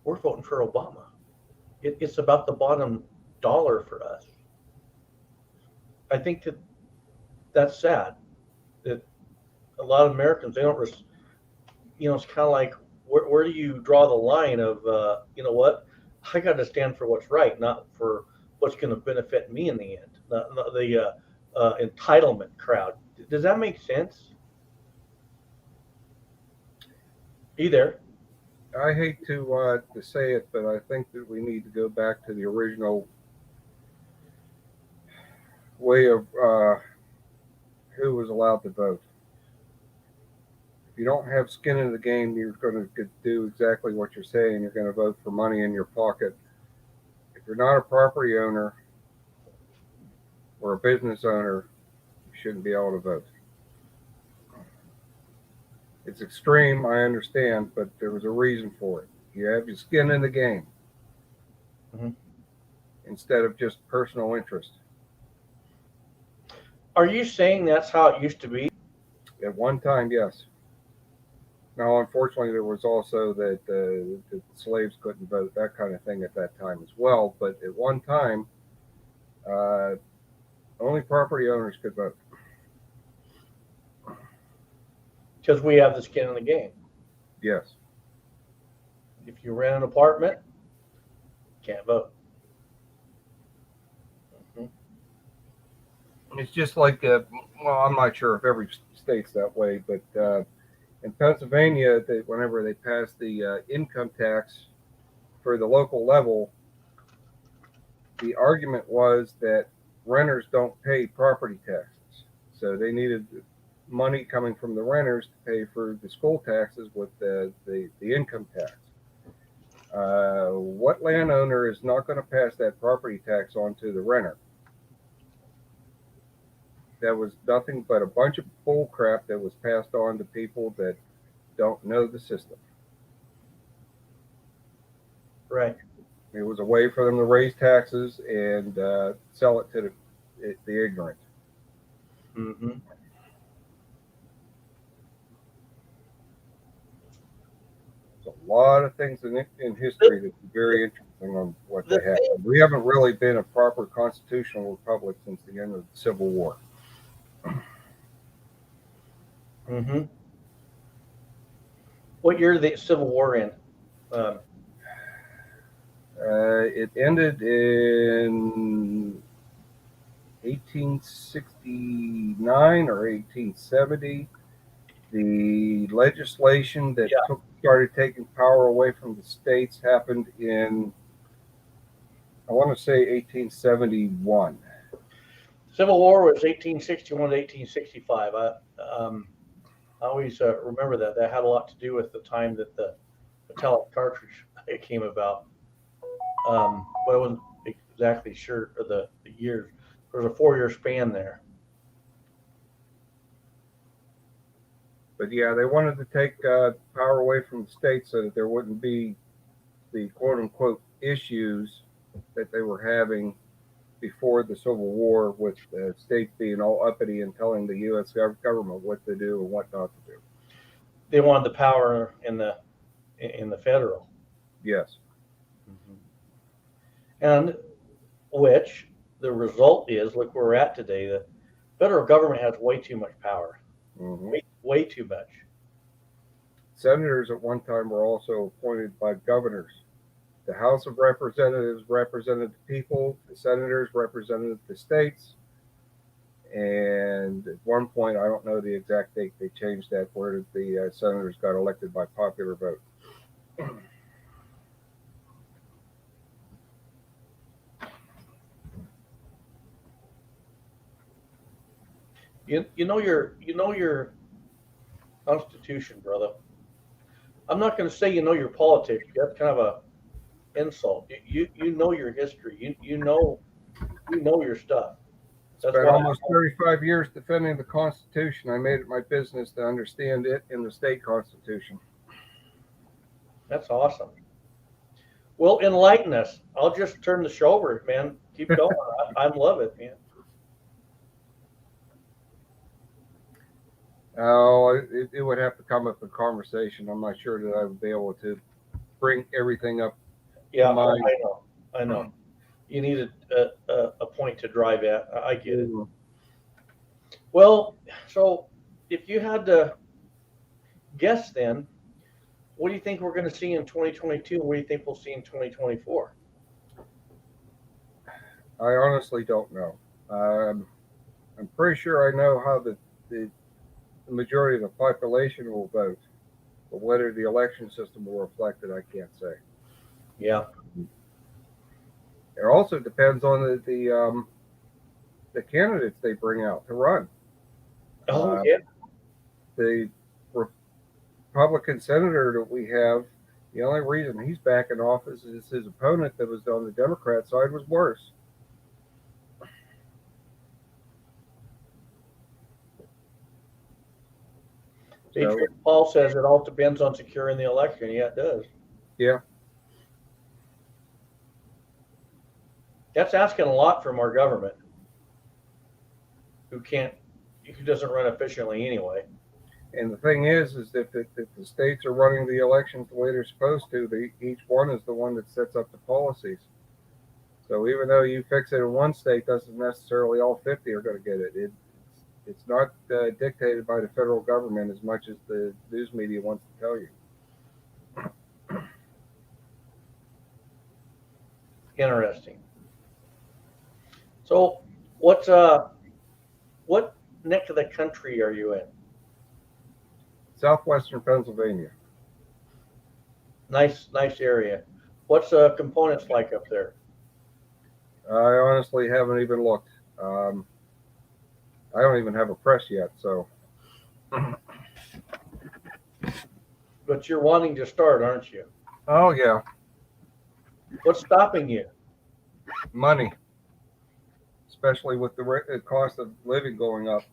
we're voting for Obama. It's about the bottom dollar for us." I think that's sad. That a lot of Americans, they don't, you know, it's kind of like where do you draw the line of, you know what? I got to stand for what's right, not for what's going to benefit me in the end. The entitlement crowd. Does that make sense? Either. I hate to say it, but I think that we need to go back to the original way of who was allowed to vote. If you don't have skin in the game, you're going to do exactly what you're saying. You're going to vote for money in your pocket. If you're not a property owner or a business owner, you shouldn't be able to vote. It's extreme, I understand, but there was a reason for it. You have your skin in the game instead of just personal interest. Are you saying that's how it used to be? At one time, yes. Now, unfortunately, there was also that the slaves couldn't vote, that kind of thing at that time as well. But at one time, only property owners could vote. Because we have the skin in the game. Yes. If you rent an apartment, can't vote. It's just like, well, I'm not sure if every state's that way, but in Pennsylvania, whenever they passed the income tax for the local level, the argument was that renters don't pay property taxes. So they needed money coming from the renters to pay for the school taxes with the income tax. What landowner is not going to pass that property tax on to the renter? That was nothing but a bunch of bull crap that was passed on to people that don't know the system. Right. It was a way for them to raise taxes and sell it to the ignorant. Mm-hmm. There's a lot of things in history that's very interesting on what they have. We haven't really been a proper constitutional republic since the end of the Civil War. Mm-hmm. What year did the Civil War end? It ended in 1869 or 1870. The legislation that started taking power away from the states happened in, I want to say, 1871. Civil War was 1861 to 1865. I always remember that. That had a lot to do with the time that the metallic cartridge came about. But I wasn't exactly sure of the years. There was a 4-year span there. But yeah, they wanted to take power away from the states so that there wouldn't be the quote unquote issues that they were having before the Civil War, with the states being all uppity and telling the U.S. government what to do and what not to do. They wanted the power in the federal. Yes. Mm-hmm. And which the result is, look where we're at today. The federal government has way too much power. Mm-hmm. Way too much. Senators at one time were also appointed by governors. The House of Representatives represented the people. The senators represented the states. And at one point, I don't know the exact date, they changed that where the senators got elected by popular vote. You know your Constitution, brother. I'm not going to say you know your politics. That's kind of a insult. You know your history. You know your stuff. That's spent almost 35 years defending the Constitution. I made it my business to understand it in the state constitution. That's awesome. Well, enlighten us. I'll just turn the show over, man. Keep going. I love it, man. Oh, it would have to come up in conversation. I'm not sure that I would be able to bring everything up. Yeah, I know. You need a point to drive at. I get it. Well, so if you had to guess then, what do you think we're going to see in 2022 and what do you think we'll see in 2024? I honestly don't know. I'm pretty sure I know how the majority of the population will vote, but whether the election system will reflect it, I can't say. Yeah. It also depends on the candidates they bring out to run. Oh, yeah. The Republican senator that we have, the only reason he's back in office is his opponent that was on the Democrat side was worse. So, Paul says it all depends on securing the election. Yeah, it does. Yeah. That's asking a lot from our government, who doesn't run efficiently anyway. And the thing is that if the states are running the elections the way they're supposed to, each one is the one that sets up the policies. So even though you fix it in one state, doesn't necessarily all 50 are going to get it. It's not dictated by the federal government as much as the news media wants to tell you. Interesting. So, what neck of the country are you in? Southwestern Pennsylvania. Nice area. What's components like up there? I honestly haven't even looked. I don't even have a press yet, so. But you're wanting to start, aren't you? Oh yeah. What's stopping you? Money, especially with the cost of living going up.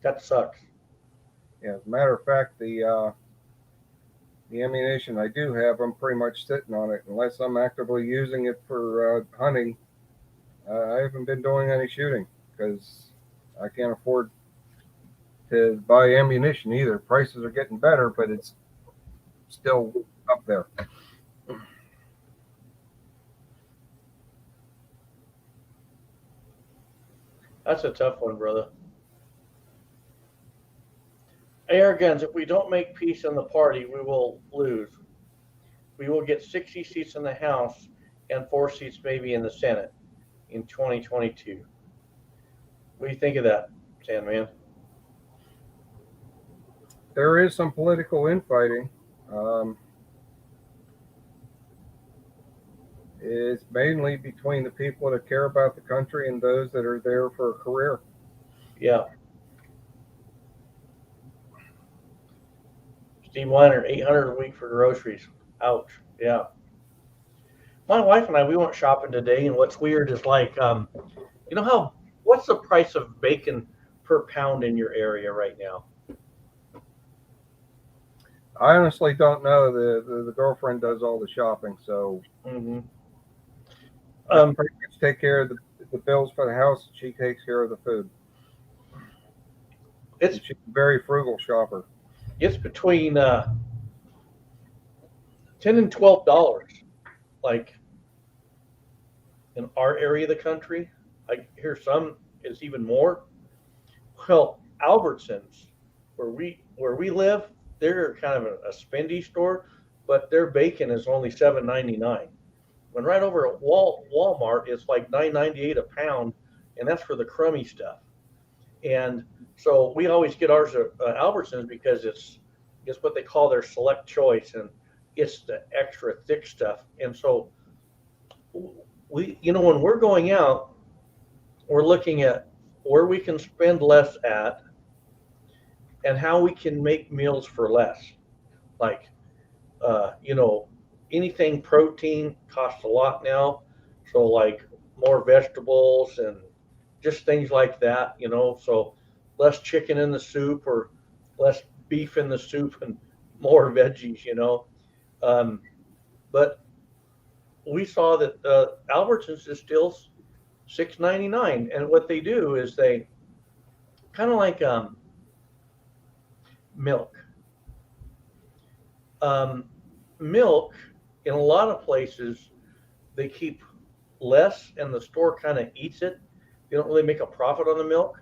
That sucks. Yeah, as a matter of fact, the ammunition I do have, I'm pretty much sitting on it. Unless I'm actively using it for hunting, I haven't been doing any shooting because I can't afford to buy ammunition either. Prices are getting better, but it's still up there. That's a tough one, brother. Air guns, if we don't make peace in the party, we will lose. We will get 60 seats in the House and 4 seats maybe in the Senate in 2022. What do you think of that, Sandman? There is some political infighting. Um, it's mainly between the people that care about the country and those that are there for a career. Yeah. Steve Weiner, 800 a week for groceries. Ouch. Yeah. My wife and I, we went shopping today, and what's weird is you know what's the price of bacon per pound in your area right now? I honestly don't know. The girlfriend does all the shopping, so Mm-hmm. I pretty much take care of the bills for the house. She takes care of the food. She's a very frugal shopper. It's between $10 and $12. Like in our area of the country, I hear some is even more. Well, Albertsons, where we live, they're kind of a spendy store, but their bacon is only $7.99. When right over at Walmart, it's like $9.98 a pound, and that's for the crummy stuff. And so we always get ours at Albertsons because it's what they call their select choice, and it's the extra thick stuff. And so when we're going out, we're looking at where we can spend less at and how we can make meals for less. Like, anything protein costs a lot now. So like more vegetables and just things like that. So less chicken in the soup or less beef in the soup and more veggies. Um, but we saw that Albertsons is still $6.99, and what they do is they kind of like milk. Um, Milk in a lot of places they keep less, and the store kind of eats it. They don't really make a profit on the milk,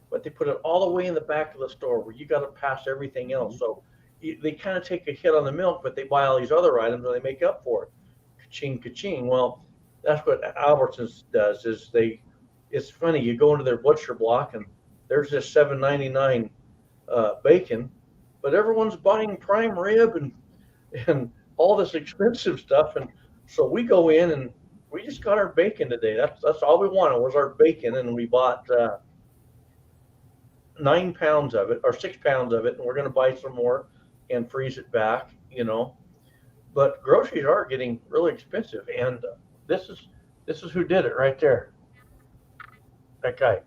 but they put it all the way in the back of the store where you got to pass everything else. So they kind of take a hit on the milk, but they buy all these other items and they make up for it. Ka-ching, ka-ching. Well, that's what Albertsons does. It's funny. You go into their butcher block and there's this $7.99 bacon, but everyone's buying prime rib and all this expensive stuff, and so we go in and we just got our bacon today. That's all we wanted was our bacon, and we bought 9 pounds of it or 6 pounds of it, and we're going to buy some more and freeze it back. But groceries are getting really expensive, and this is who did it right there. That guy.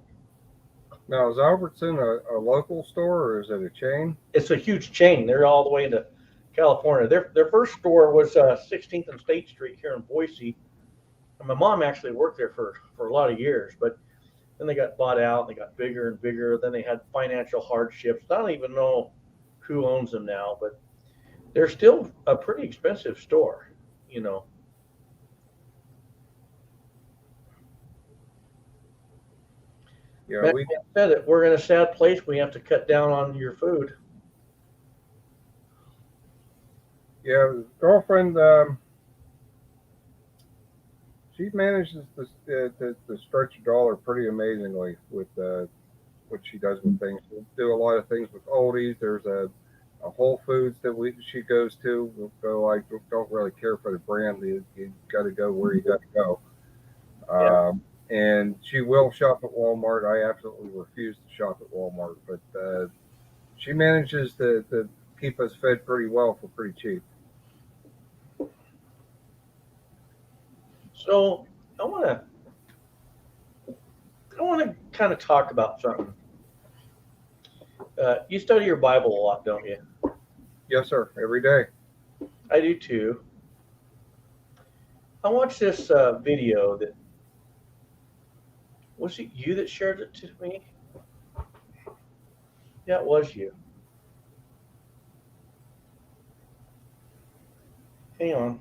Now, is Albertson a local store or is it a chain? It's a huge chain. They're all the way into California. Their first store was 16th and State Street here in Boise. And my mom actually worked there for a lot of years, but then they got bought out. They got bigger and bigger. Then they had financial hardships. I don't even know who owns them now, but they're still a pretty expensive store. Yeah, Matt said it. We're in a sad place. We have to cut down on your food. Yeah, girlfriend. She manages to stretch a dollar pretty amazingly with what she does with things. She'll do a lot of things with oldies. There's a Whole Foods that she goes to. We'll go, I don't really care for the brand. You got to go where you got to go. Yeah. and she will shop at Walmart. I absolutely refuse to shop at Walmart, but she manages to keep us fed pretty well for pretty cheap. So I want to kind of talk about something. You study your Bible a lot, don't you? Yes, sir. Every day. I do too. I watched this video that, was it you that shared it to me? Yeah, it was you. Hang on.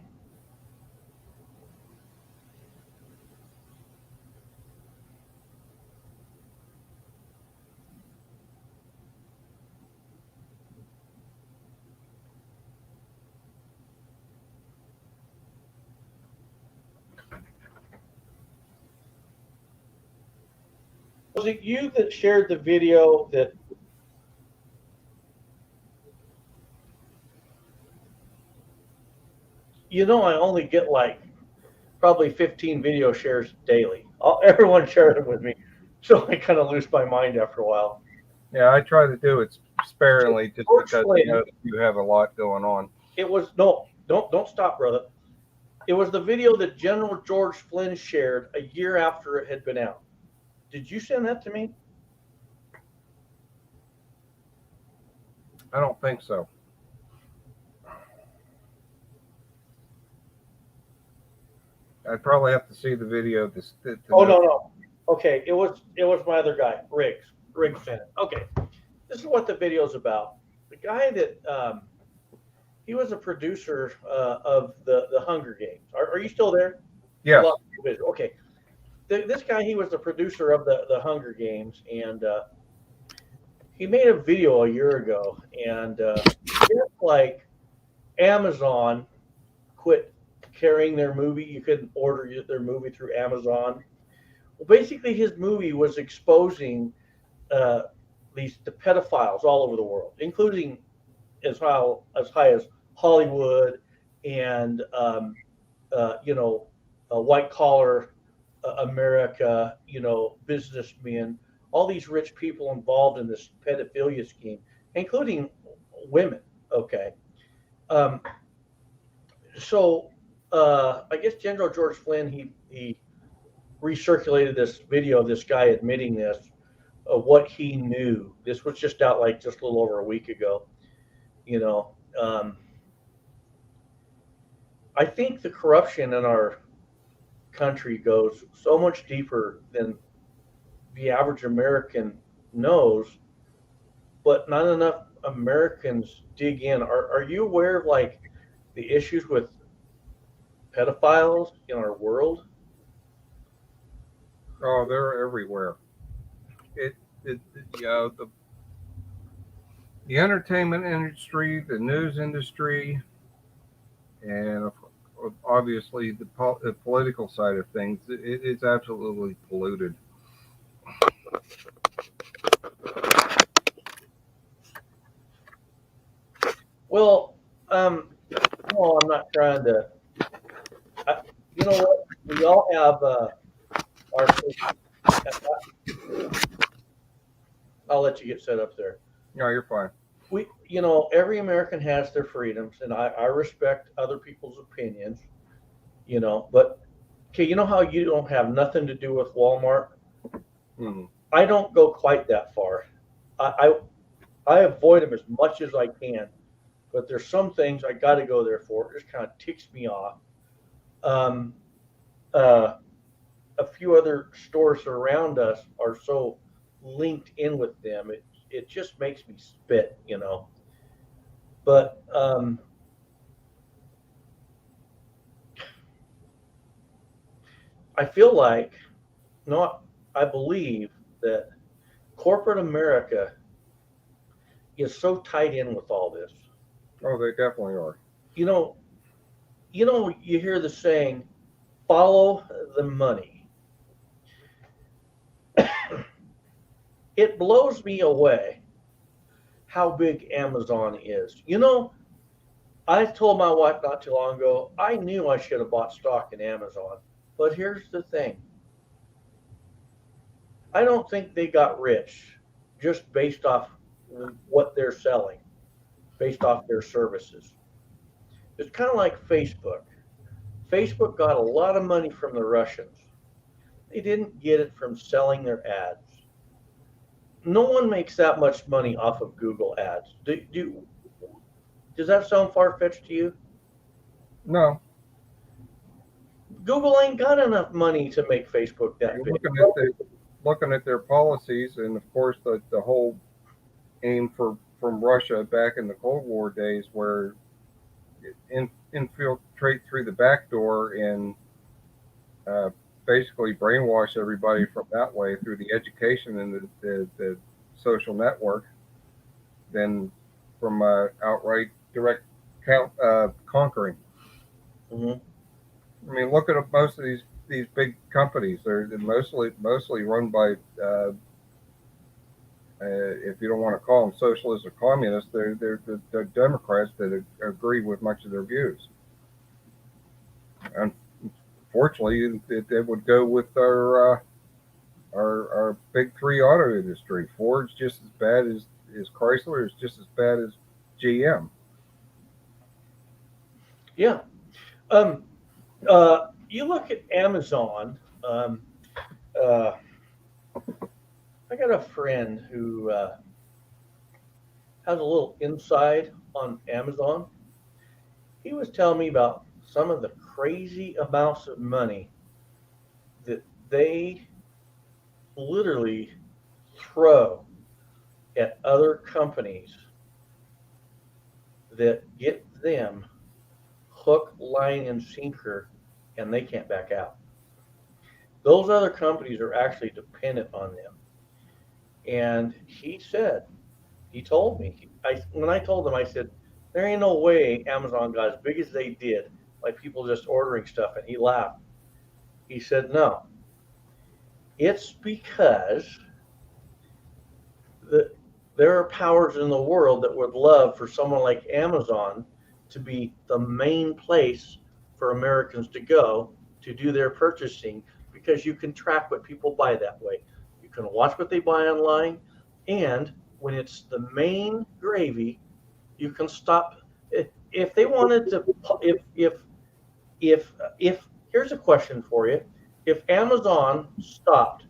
Was it you that shared the video that I only get like probably 15 video shares daily. Everyone shared it with me. So I kind of lose my mind after a while. Yeah, I try to do it sparingly just George because Flynn, you have a lot going on. it was no, don't stop, brother. It was the video that General George Flynn shared a year after it had been out. Did you send that to me? I don't think so. I'd probably have to see the video to Oh know. no. Okay, it was my other guy, Riggs. Riggs sent it. Okay, this is what the video's about. The guy that he was a producer of the Hunger Games. Are you still there? Yes. Okay. This guy, he was the producer of the Hunger Games, and he made a video a year ago, and just like Amazon quit carrying their movie, you couldn't order their movie through Amazon. Well, basically, his movie was exposing the pedophiles all over the world, including as high as Hollywood and white collar America, businessmen, all these rich people involved in this pedophilia scheme, including women. Okay. So I guess General George Flynn, he recirculated this video of this guy admitting this, of what he knew. This was just out like just a little over a week ago. I think the corruption in our country goes so much deeper than the average American knows, but not enough Americans dig in. Are you aware of like the issues with pedophiles in our world? Oh, they're everywhere. The entertainment industry, the news industry, and obviously the political side of things, it's absolutely polluted. Well, no, I'm not trying to. You know what? We all have our. I'll let you get set up there. No, you're fine. Every American has their freedoms, and I respect other people's opinions. But okay, you know how you don't have nothing to do with Walmart? Mm-hmm. I don't go quite that far. I avoid them as much as I can, but there's some things I got to go there for. It just kind of ticks me off. A few other stores around us are so linked in with them. It just makes me spit, But I feel like, I believe that corporate America is so tied in with all this. Oh, they definitely are. You hear the saying, follow the money. It blows me away how big Amazon is. I told my wife not too long ago, I knew I should have bought stock in Amazon. But here's the thing. I don't think they got rich just based off what they're selling, based off their services. It's kind of like Facebook. Facebook got a lot of money from the Russians. They didn't get it from selling their ads. No one makes that much money off of Google ads. Does that sound far-fetched to you? No, Google ain't got enough money to make Facebook that you're big. looking at their policies, and of course the whole aim from Russia back in the Cold War days, where it infiltrate through the back door and basically brainwash everybody from that way through the education and the social network, than from outright direct conquering. Mm-hmm. I mean, look at most of these big companies. They're mostly run by if you don't want to call them socialists or communists, they're Democrats that agree with much of their views. Unfortunately, it would go with our big three auto industry. Ford's just as bad as Chrysler, is just as bad as GM. Yeah. You look at Amazon. I got a friend who has a little inside on Amazon. He was telling me about some of the crazy amounts of money that they literally throw at other companies that get them hook, line, and sinker, and they can't back out. Those other companies are actually dependent on them. And he told me, when I told him, I said, there ain't no way Amazon got as big as they did, like people just ordering stuff. And he laughed. He said, no, it's because there are powers in the world that would love for someone like Amazon to be the main place for Americans to go to do their purchasing, because you can track what people buy that way. You can watch what they buy online, and when it's the main gravy, you can stop. If they wanted to, if here's a question for you: if Amazon stopped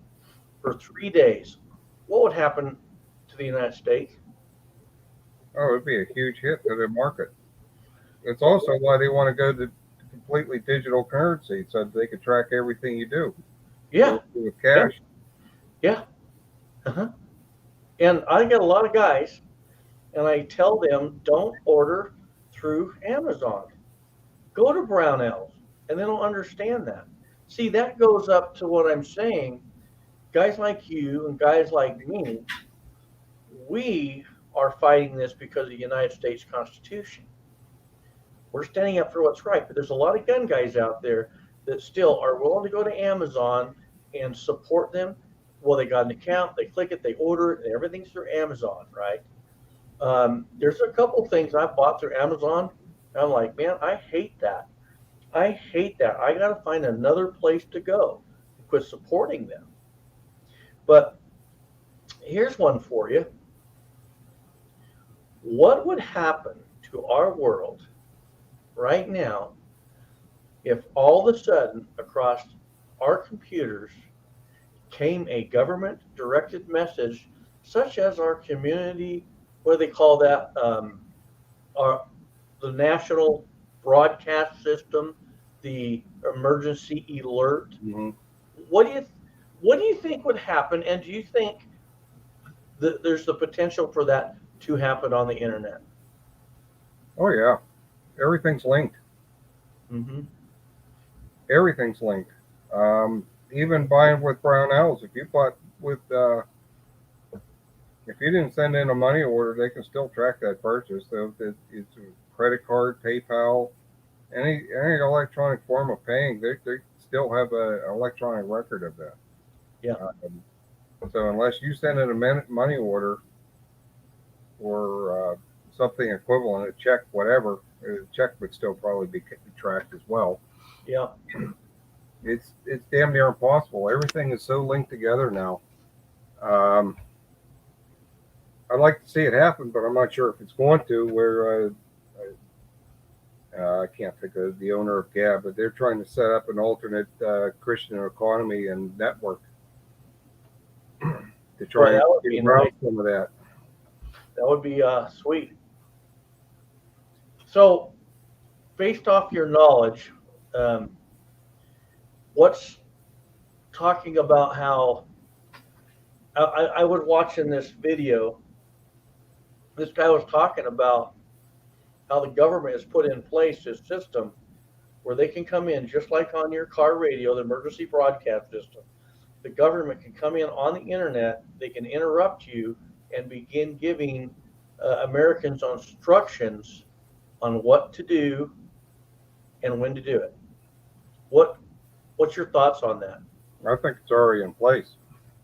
for 3 days, what would happen to the United States? Oh, it'd be a huge hit to their market. It's also why they want to go to completely digital currency, so that they could track everything you do. Yeah, With cash. yeah. Uh-huh. And I get a lot of guys, and I tell them, don't order through Amazon. Go to Brownells, and they don't understand that. See, that goes up to what I'm saying. Guys like you and guys like me, we are fighting this because of the United States Constitution. We're standing up for what's right, but there's a lot of gun guys out there that still are willing to go to Amazon and support them. Well, they got an account, they click it, they order it, and everything's through Amazon, right? There's a couple things I bought through Amazon. And I'm like, man, I hate that. I hate that. I got to find another place to go. Quit supporting them. But here's one for you. What would happen to our world right now if all of a sudden across our computers came a government directed message, such as our community, what do they call that? The national broadcast system, the emergency alert. Mm-hmm. What do you think would happen? And do you think that there's the potential for that to happen on the internet? Oh yeah, everything's linked. Mm-hmm. Everything's linked. Even buying with Brownells, if you bought with, if you didn't send in a money order, they can still track that purchase. So it's a credit card, PayPal, any electronic form of paying, they still have an electronic record of that. Yeah. So unless you send in a money order or something equivalent, a check, whatever, a check would still probably be tracked as well. Yeah. It's damn near impossible. Everything is so linked together now. I'd like to see it happen, but I'm not sure if it's going to. Where I can't think of the owner of Gab, but they're trying to set up an alternate Christian economy and network to try and get around some of that. That would be sweet. So, based off your knowledge, what's talking about how I was watching this video. This guy was talking about how the government has put in place this system where they can come in just like on your car radio, the emergency broadcast system. The government can come in on the internet, they can interrupt you and begin giving Americans instructions on what to do and when to do it. What's your thoughts on that? I think it's already in place.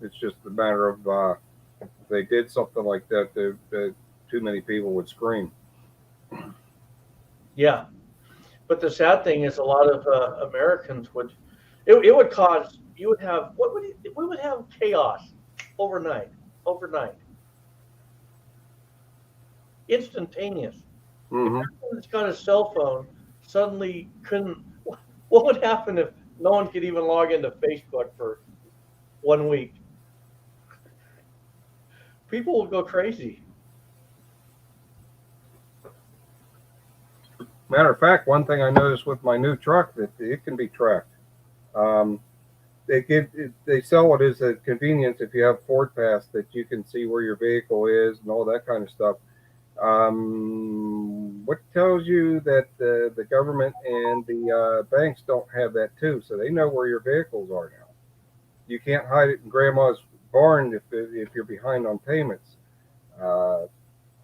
It's just a matter of if they did something like that, too many people would scream. Yeah, but the sad thing is a lot of Americans would. It would cause. You would have we would have chaos overnight. Instantaneous. Mm-hmm. If everyone that's got a cell phone suddenly couldn't. What would happen if no one could even log into Facebook for 1 week? People will go crazy. Matter of fact, one thing I noticed with my new truck that it can be tracked. They sell it as a convenience if you have Ford Pass that you can see where your vehicle is and all that kind of stuff. What tells you that the government and the banks don't have that too? So they know where your vehicles are now. You can't hide it in grandma's barn if you're behind on payments.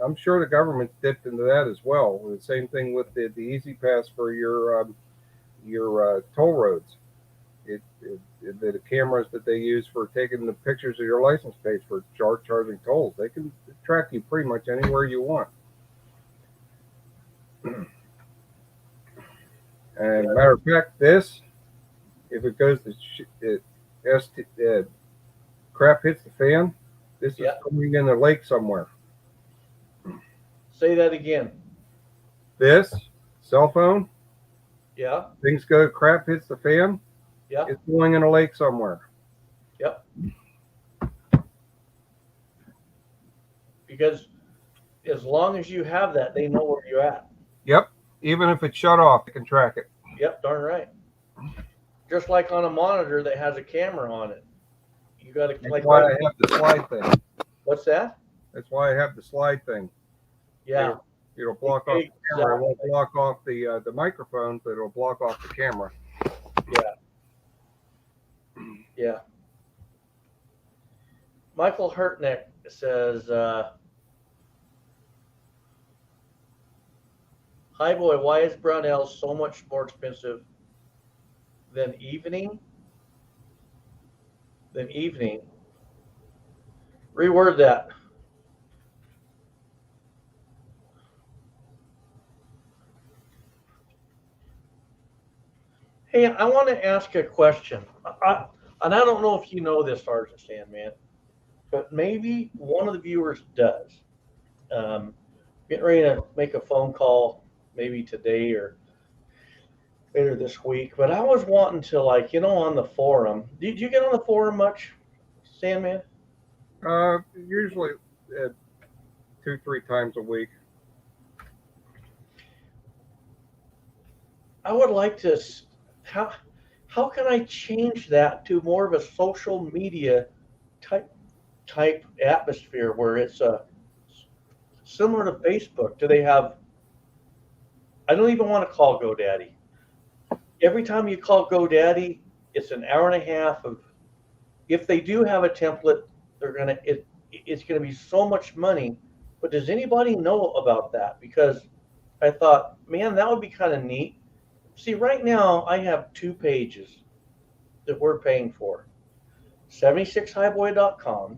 I'm sure the government's dipped into that as well. The same thing with the Easy Pass for your toll roads. The cameras that they use for taking the pictures of your license plates for charging tolls, they can track you pretty much anywhere you want. And matter of fact, this, if it goes to crap hits the fan, this is coming in the lake somewhere. Say that again. This cell phone, things go crap hits the fan, it's going in a lake somewhere. Yep. Because as long as you have that, they know where you're at. Yep. Even if it's shut off, they can track it. Yep, darn right. Just like on a monitor that has a camera on it. You got to. That's why I have the slide thing. What's that? That's why I have the slide thing. Yeah. It'll block off the camera. It won't block off the microphone, but it'll block off the camera. Yeah. Michael Hurtnick says, "Hi boy, why is Brownell so much more expensive than evening? Reword that." Hey, I want to ask a question. And I don't know if you know this, Sergeant Sandman, but maybe one of the viewers does. Getting ready to make a phone call maybe today or later this week. But I was wanting to, on the forum. Did you get on the forum much, Sandman? Usually 2-3 times a week. I would like to. How can I change that to more of a social media type atmosphere where it's similar to Facebook? Do they have? I don't even want to call GoDaddy. Every time you call GoDaddy, it's an hour and a half of. If they do have a template, it's gonna be so much money. But does anybody know about that? Because I thought, man, that would be kind of neat. See, right now I have 2 pages that we're paying for, 76highboy.com,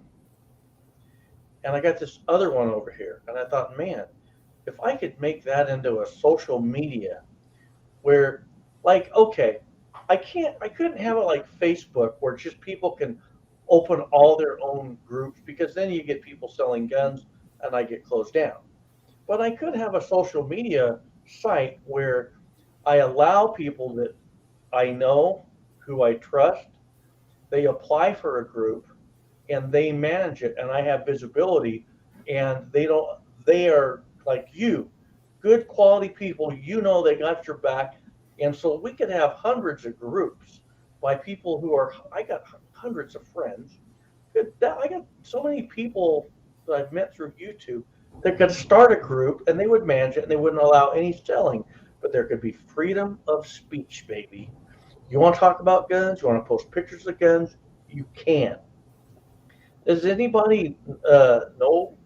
and I got this other one over here. And I thought, man, if I could make that into a social media where, okay, I couldn't have it like Facebook where just people can open all their own groups, because then you get people selling guns and I get closed down. But I could have a social media site where I allow people that I know, who I trust, they apply for a group and they manage it, and I have visibility, and they are like you, good quality people, they got your back. And so we could have hundreds of groups by people I got hundreds of friends. I got so many people that I've met through YouTube that could start a group and they would manage it and they wouldn't allow any selling. But there could be freedom of speech, baby. You want to talk about guns? You want to post pictures of guns? You can. Does anybody know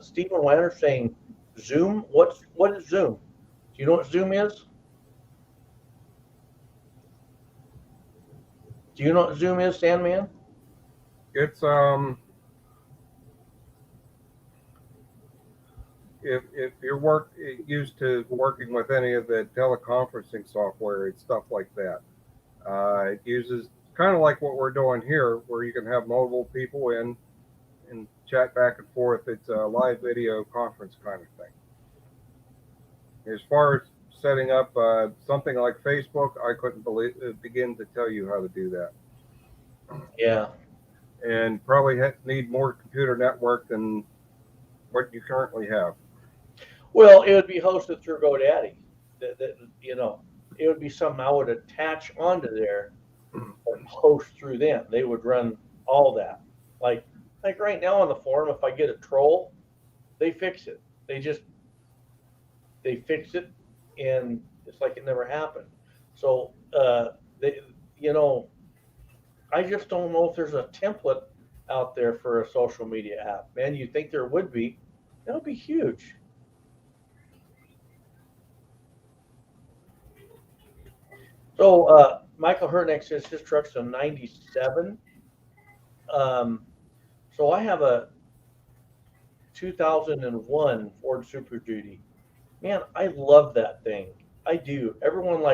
Stephen Wanner saying Zoom? What is Zoom? Do you know what Zoom is? Do you know what Zoom is, Sandman? It's if you're used to working with any of the teleconferencing software, it's stuff like that. It uses kind of like what we're doing here, where you can have multiple people in and chat back and forth. It's a live video conference kind of thing. As far as setting up something like Facebook, I couldn't begin to tell you how to do that. Yeah. And probably need more computer network than what you currently have. Well, it would be hosted through GoDaddy. It would be something I would attach onto there and host through them. They would run all that. Like right now on the forum, if I get a troll, they fix it. They fix it, and it's like it never happened. So I just don't know if there's a template out there for a social media app. Man, you'd think there would be. That would be huge. So Michael Hernick says his truck's a 97. So I have a 2001 Ford Super Duty. Man, I love that thing. I do. Everyone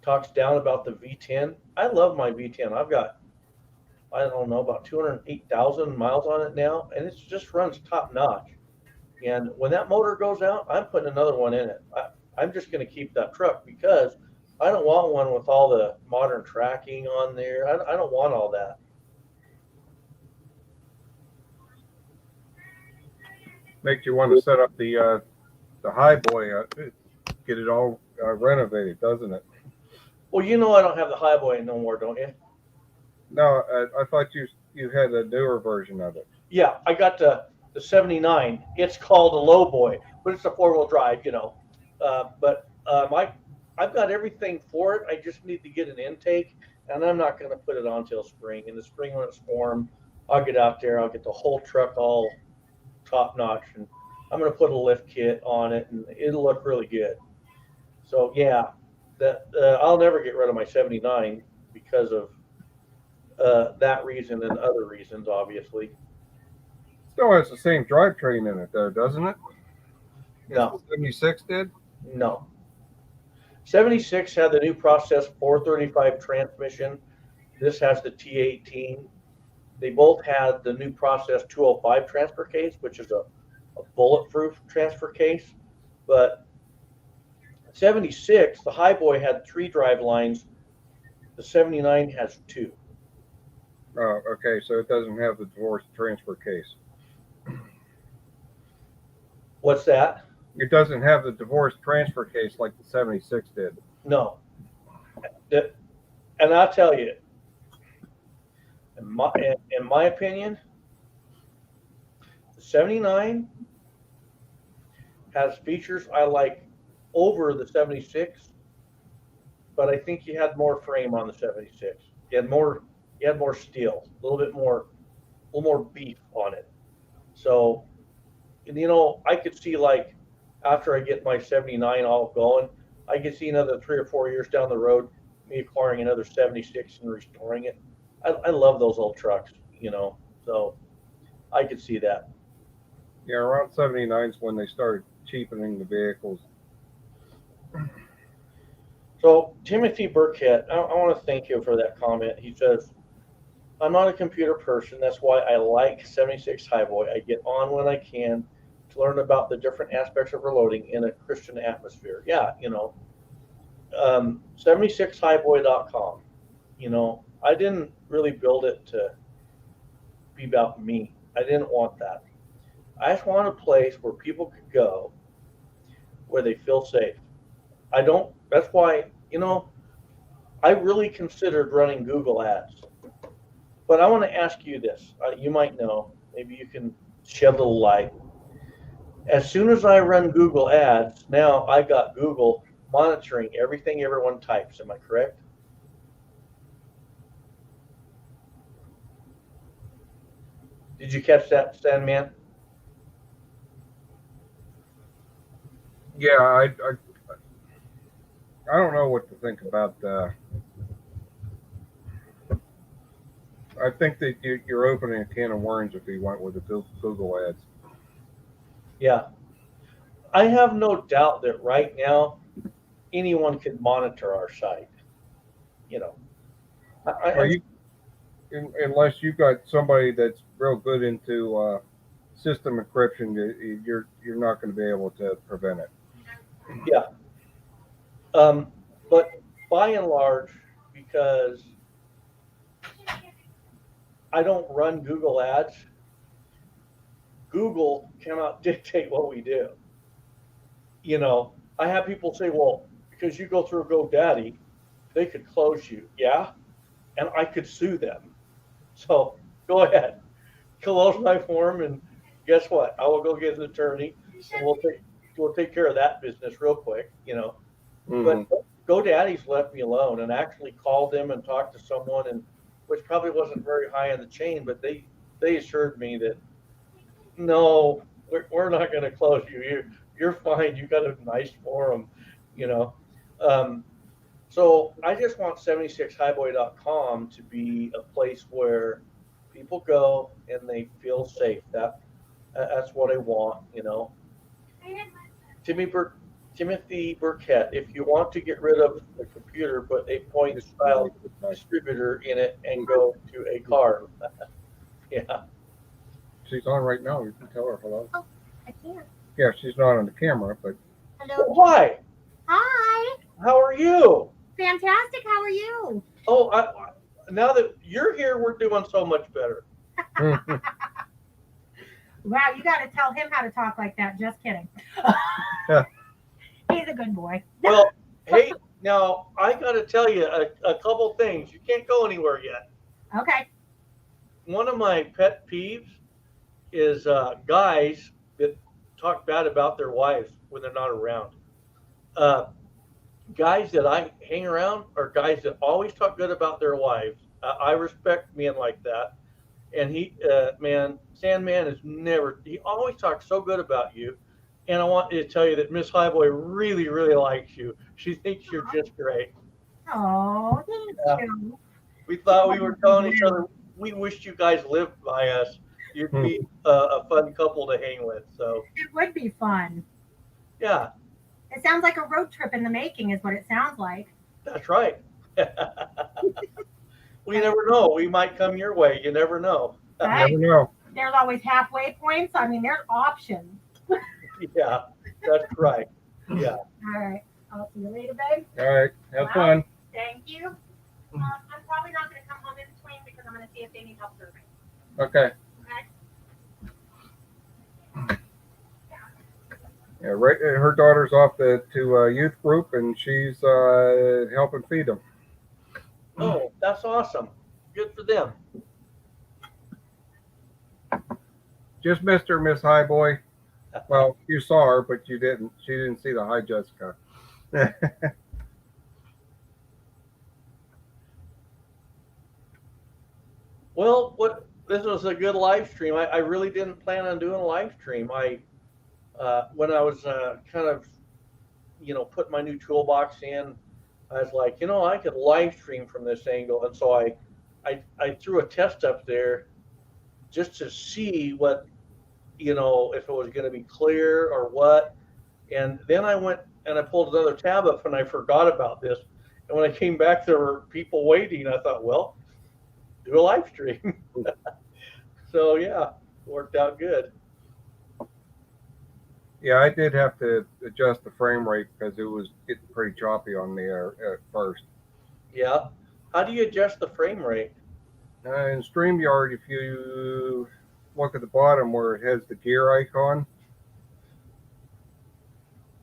talks down about the V10. I love my V10. I've got, I don't know, about 208,000 miles on it now, and it just runs top notch. And when that motor goes out, I'm putting another one in it. I'm just going to keep that truck because I don't want one with all the modern tracking on there. I don't want all that. Makes you want to set up the highboy, get it all renovated, doesn't it? Well, I don't have the highboy no more, don't you? No, I thought you had a newer version of it. Yeah, I got the 79. It's called a low boy, but it's a 4-wheel drive, I've got everything for it. I just need to get an intake, and I'm not going to put it on till spring. In the spring when it's warm, I'll get out there. I'll get the whole truck all top notch, and I'm going to put a lift kit on it, and it'll look really good. So yeah, I'll never get rid of my 79 because of that reason and other reasons, obviously. Still has the same drivetrain in it, though, doesn't it? No. 76 did? No. 76 had the new process 435 transmission. This has the T18. They both had the new process 205 transfer case, which is a bulletproof transfer case. But 76, the highboy had 3 drive lines. The 79 has 2. Oh, okay. So it doesn't have the divorce transfer case. What's that? It doesn't have the divorce transfer case like the 76 did. No. And I'll tell you, in my opinion, the 79 has features I like over the 76, but I think you had more frame on the 76. You had more steel, a little more beef on it. So, I could see after I get my 79 all going, I could see another 3 or 4 years down the road, me acquiring another 76 and restoring it. I love those old trucks, so I could see that. Yeah, around 79 is when they started cheapening the vehicles. So Timothy Burkett, I want to thank you for that comment. He says, I'm not a computer person. That's why I like 76 Highboy. I get on when I can to learn about the different aspects of reloading in a Christian atmosphere. Yeah, 76highboy.com. I didn't really build it to be about me. I didn't want that. I just want a place where people could go where they feel safe. That's why, I really considered running Google ads. But I want to ask you this. You might know, maybe you can shed a little light. As soon as I run Google ads, now I got Google monitoring everything everyone types. Am I correct? Did you catch that, Sandman? Yeah, I don't know what to think about. I think that you're opening a can of worms if you went with the Google ads. Yeah. I have no doubt that right now anyone could monitor our site. Well, unless you've got somebody that's real good into system encryption, you're not going to be able to prevent it. Yeah. But by and large, because I don't run Google ads, Google cannot dictate what we do. I have people say, well, because you go through GoDaddy, they could close you. Yeah. And I could sue them. So go ahead, close my form, and guess what? I will go get an attorney, and we'll take care of that business real quick. Mm-hmm. But GoDaddy's left me alone, and actually called them and talked to someone, and which probably wasn't very high in the chain, but they assured me that no, we're not going to close you. You're fine. You got a nice forum. So I just want 76highboy.com to be a place where people go and they feel safe. That's what I want. Timothy Burkett, if you want to get rid of the computer, put a point style distributor in it and go to a car. Yeah. She's on right now. You can tell her hello. Oh, I can't. Yeah, she's not on the camera, but Hello. Hi. Hi. How are you? Fantastic. How are you? Oh, now that you're here, we're doing so much better. Wow, you got to tell him how to talk like that. Just kidding. He's a good boy. Well, hey, now I got to tell you a couple things. You can't go anywhere yet. Okay. One of my pet peeves is guys that talk bad about their wives when they're not around. Guys that I hang around are guys that always talk good about their wives. I respect men like that. And Sandman is he always talks so good about you. And I want to tell you that Miss Highboy really, really likes you. She thinks you're just great. Oh, thank you. We thought we were telling each other, we wished you guys lived by us. You'd be a fun couple to hang with. So It would be fun. yeah, It sounds like a road trip in the making is what it sounds like. that's right. We never know. We might come your way. You never know. Right? never know. There's always halfway points. I mean, there's options. Yeah, that's right. Yeah. All right. I'll see you later, babe. All right, have fun. Thank you. I'm probably not going to come home in between because I'm going to see if they need help serving. Okay. Okay. Yeah, right. Her daughter's off to youth group, and she's helping feed them. Oh, that's awesome. Good for them. Just missed her, Miss Highboy. Well, you saw her, but you didn't. She didn't see the hi, Jessica. Well, this was a good live stream. I really didn't plan on doing a live stream. When I was kind of, put my new toolbox in, I was like, I could live stream from this angle, and so I threw a test up there just to see what, if it was going to be clear or what. And then I went and I pulled another tab up and I forgot about this. And when I came back, there were people waiting. I thought, well, do a live stream. So yeah, worked out good. Yeah, I did have to adjust the frame rate because it was getting pretty choppy on me at first. Yeah. How do you adjust the frame rate? In StreamYard, if you look at the bottom where it has the gear icon,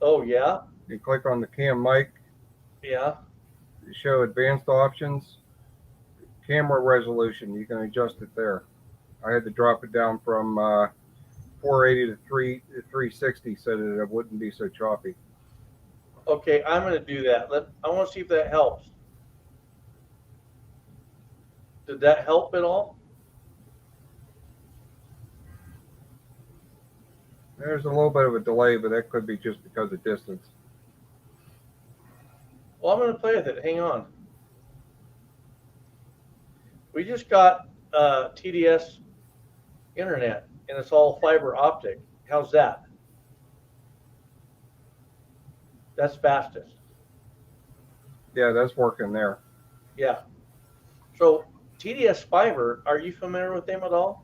Oh yeah, you click on the cam mic, yeah. you show advanced options, camera resolution, you can adjust it there. I had to drop it down from 480 to 360 so that it wouldn't be so choppy. Okay, I'm gonna do that. I want to see if that helps. Did that help at all? There's a little bit of a delay, but that could be just because of distance. Well, I'm gonna play with it. Hang on. We just got TDS internet, and it's all fiber optic. How's that? That's fastest. Yeah, that's working there. Yeah. So TDS fiber, are you familiar with them at all?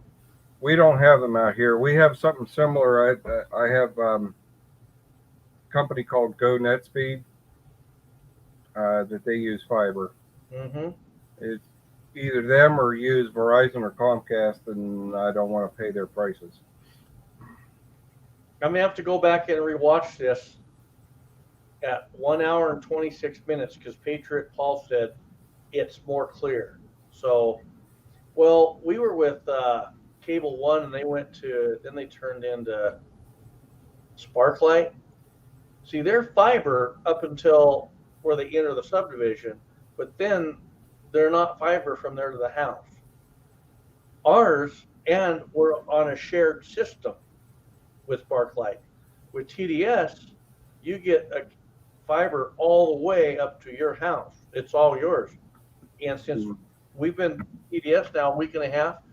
We don't have them out here. We have something similar. I have a company called Go NetSpeed that they use fiber. Mm-hmm. It's either them or use Verizon or Comcast, and I don't want to pay their prices. I'm gonna have to go back and rewatch this at 1 hour and 26 minutes because Patriot Paul said it's more clear. So, well, we were with Cable One, and then they turned into Sparklight. See, they're fiber up until where they enter the subdivision, but then they're not fiber from there to the house. Ours, and we're on a shared system with Sparklight. With TDS, you get a fiber all the way up to your house. It's all yours. And since we've been TDS now a week and a half,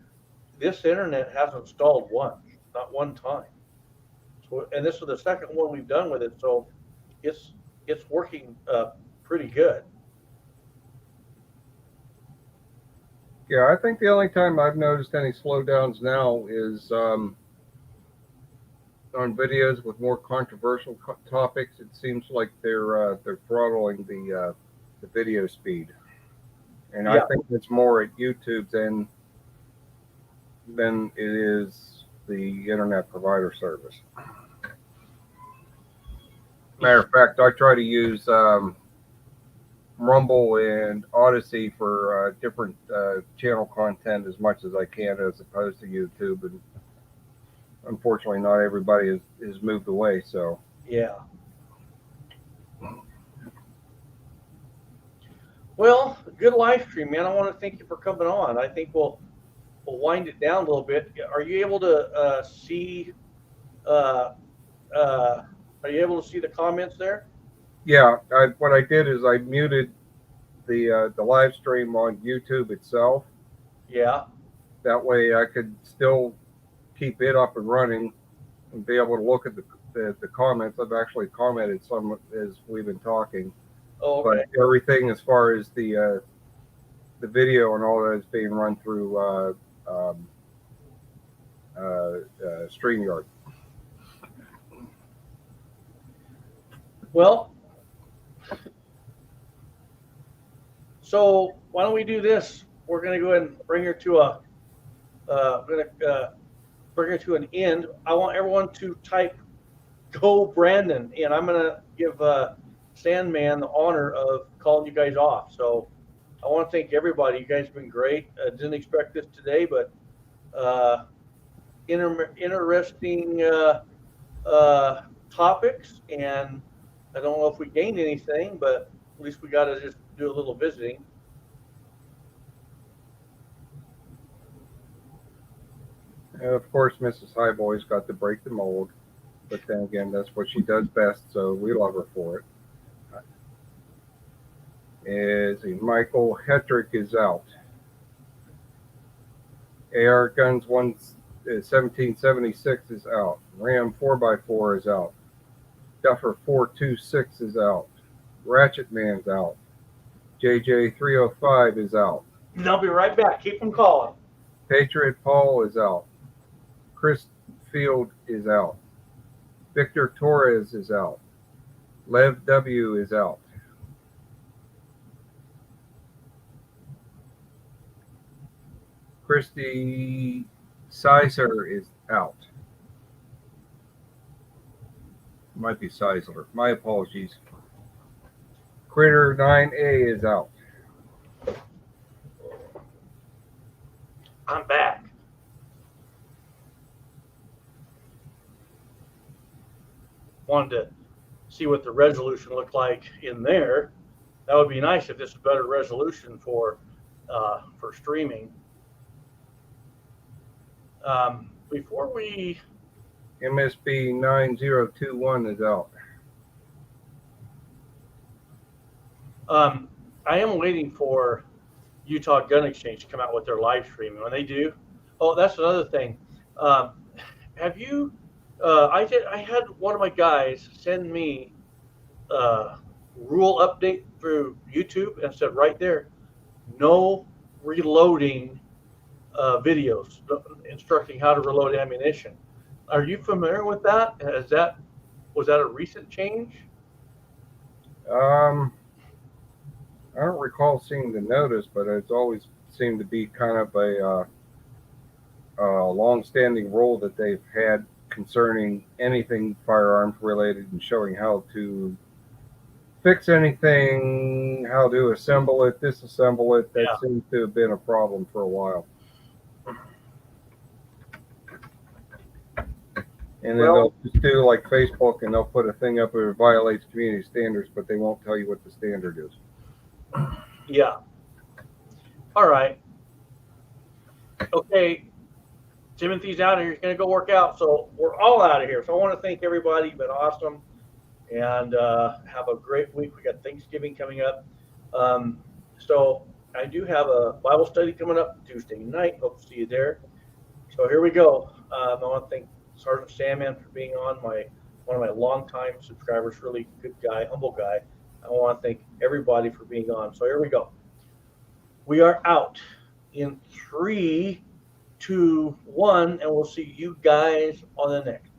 this internet hasn't stalled once, not one time. So, and this is the second one we've done with it, so it's working pretty good. Yeah, I think the only time I've noticed any slowdowns now is on videos with more controversial topics. It seems like they're throttling the video speed, and Yeah. I think it's more at YouTube than it is the internet provider service. Matter of fact, I try to use Rumble and Odyssey for different channel content as much as I can, as opposed to YouTube. And unfortunately, not everybody is moved away. So Yeah. Well, good live stream, man. I want to thank you for coming on. I think we'll wind it down a little bit. Are you able to see? Are you able to see the comments there? yeah, what I did is I muted the live stream on YouTube itself. Yeah. That way, I could still keep it up and running and be able to look at the comments. I've actually commented some as we've been talking. Oh, okay. But everything as far as the video and all that is being run through StreamYard. Well, so why don't we do this? We're going to go ahead and bring her to an end. I want everyone to type "Go Brandon," and I'm going to give Sandman the honor of calling you guys off. So I want to thank everybody. You guys have been great. Didn't expect this today, but interesting topics, and I don't know if we gained anything, but at least we got to just do a little visiting. Of course, Mrs. Highboy's got to break the mold, but then again, that's what she does best, so we love her for it. Michael Hetrick is out. AR Guns 1776 is out. Ram 4x4 is out. Duffer 426 is out. Ratchet Man's out. JJ 305 is out. And I'll be right back. Keep them calling. Patriot Paul is out. Chris Field is out. Victor Torres is out. Lev W is out. Christy Sizer is out. Might be Sizer. My apologies. Critter 9A is out. I'm back. Wanted to see what the resolution looked like in there. That would be nice if this is better resolution for streaming. Before we MSB 9021 is out. I am waiting for Utah Gun Exchange to come out with their live stream. When they do, oh, that's another thing. Have you? I had one of my guys send me a rule update through YouTube and said right there, no reloading videos instructing how to reload ammunition. Are you familiar with that? Was that a recent change? I don't recall seeing the notice, but it's always seemed to be kind of a long-standing rule that they've had concerning anything firearms related and showing how to fix anything, how to assemble it, disassemble it. That seems to have been a problem for a while. And then they'll just do like Facebook and they'll put a thing up if it violates community standards, but they won't tell you what the standard is. Yeah. All right. Okay. Timothy's out of here. He's going to go work out. So we're all out of here. So I want to thank everybody. You've been awesome. And have a great week. We got Thanksgiving coming up. So I do have a Bible study coming up Tuesday night. Hope to see you there. So here we go. I want to thank Sergeant Sandman for being on, one of my longtime subscribers, really good guy, humble guy. I want to thank everybody for being on. So here we go. We are out in 3, 2, 1, and we'll see you guys on the next.